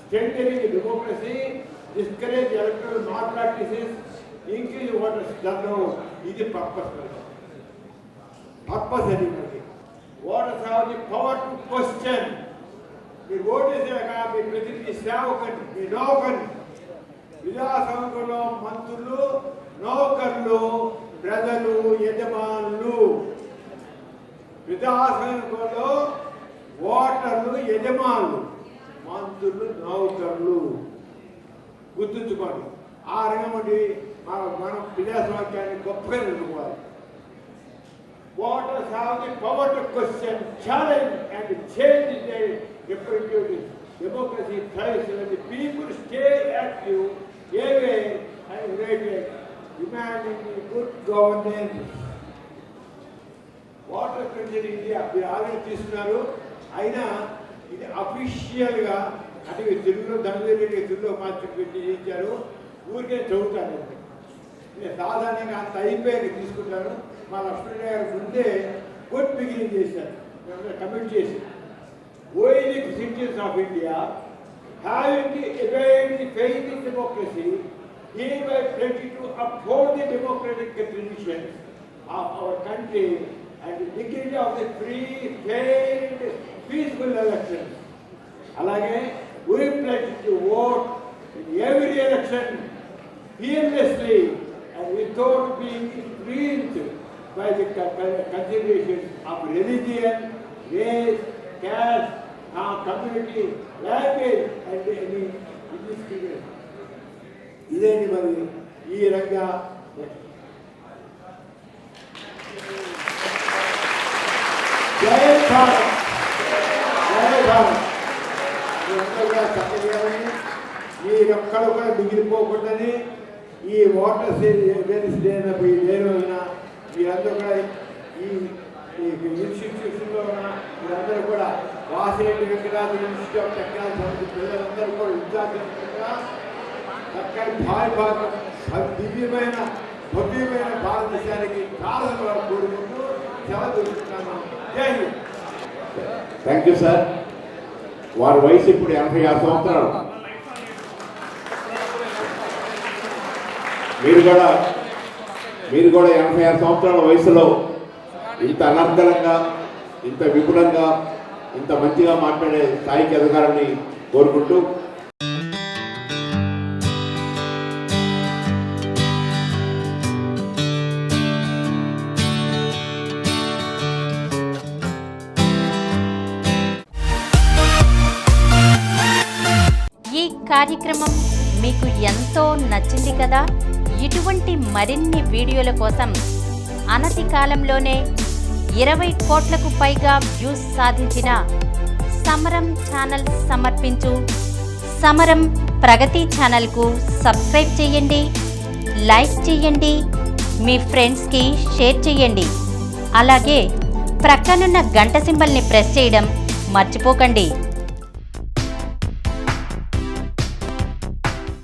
strengthening democracy, discourage electoral mall practices, increase voters turnover. ఇది పర్పస్ అది. మనకి voters have the power to question. మీరు ఓటేసాక మీ ప్రతినిధి సేవకండి, మీ నౌకండి. ప్రజాస్వామ్యంలో మంత్రులు నౌకర్లు, ప్రజలు యజమానులు. ప్రజాస్వామ్యంలో ఓటర్లు యజమానులు, మంత్రులు నౌకర్లు. గుర్తుంచుకోండి. ఆ రంగం మనం ప్రజాస్వామ్యాన్ని గొప్పగా నిలుపుకోవాలి. Voters have the power to question, challenge and change their representatives. Democracy thrives when the people stay active, aware and united, demanding good governance. Water culture in India, మీరు ఆల్రెడీ తీసుకున్నారు. అయినా ఇది అఫీషియల్గా అంటే తెలుగులో తెలుగులో మార్చి పెట్టి ఇచ్చారు. ఊరికే చదువుతాను. నేను సాధారణంగా అంత అయిపోయాక తీసుకుంటాను. మా లక్ష్మణ్ గారు ముందే కోర్టు బిగినింగ్ చేశారు, కమిట్ చేసి ఓయిలిక్ citizens of India having obeyed the faith in democracy, hereby pledge to uphold the democratic traditions of our country and the dignity of the free, fair and peaceful elections. అలాగే we pledge to vote in every election fearlessly and without being influenced by the considerations of religion, race, caste, community, language and any discrimination. ఇదేంటి మరి ఈ రంగా జై భారత్, జై భారత్. మీరందరూ చక్కగా మీరొక్కడు కూడా మిగిలిపోకుండానే ఈ ఓటర్స్ లేనప్పుడు ఈ డే రోజున మీరందరూ కూడా ఈ ఇన్స్టిట్యూషన్లో ఉన్న మీరందరూ కూడా Vasireddy Venkatadri institute of technology పిల్లలందరూ కూడా విద్యార్థులుగా చక్కని భాగం దివ్యమైన భవ్యమైన భారతదేశానికి కారణంగా కోరుకుంటూ సెలవు తీసుకుంటున్నాను. జై హింద్.
Thank you sir. వారి వయసు ఇప్పుడు 86 సంవత్సరాలు. మీరు కూడా 86 సంవత్సరాల వయసులో ఇంత అనర్గళంగా, ఇంత విపులంగా, ఇంత మంచిగా మాట్లాడే స్థాయికి ఎదగాలని కోరుకుంటూ
ఈ కార్యక్రమం మీకు ఎంతో నచ్చింది కదా. ఇటువంటి మరిన్ని వీడియోల కోసం అనతి కాలంలోనే 20 కోట్లకు పైగా వ్యూస్ సాధించిన సమరం ఛానల్ సమర్పించు సమరం ప్రగతి ఛానల్కు సబ్స్క్రైబ్ చేయండి, లైక్ చేయండి, మీ ఫ్రెండ్స్కి షేర్ చేయండి. అలాగే ప్రక్కనున్న గంట సింబల్ని ప్రెస్ చేయడం మర్చిపోకండి.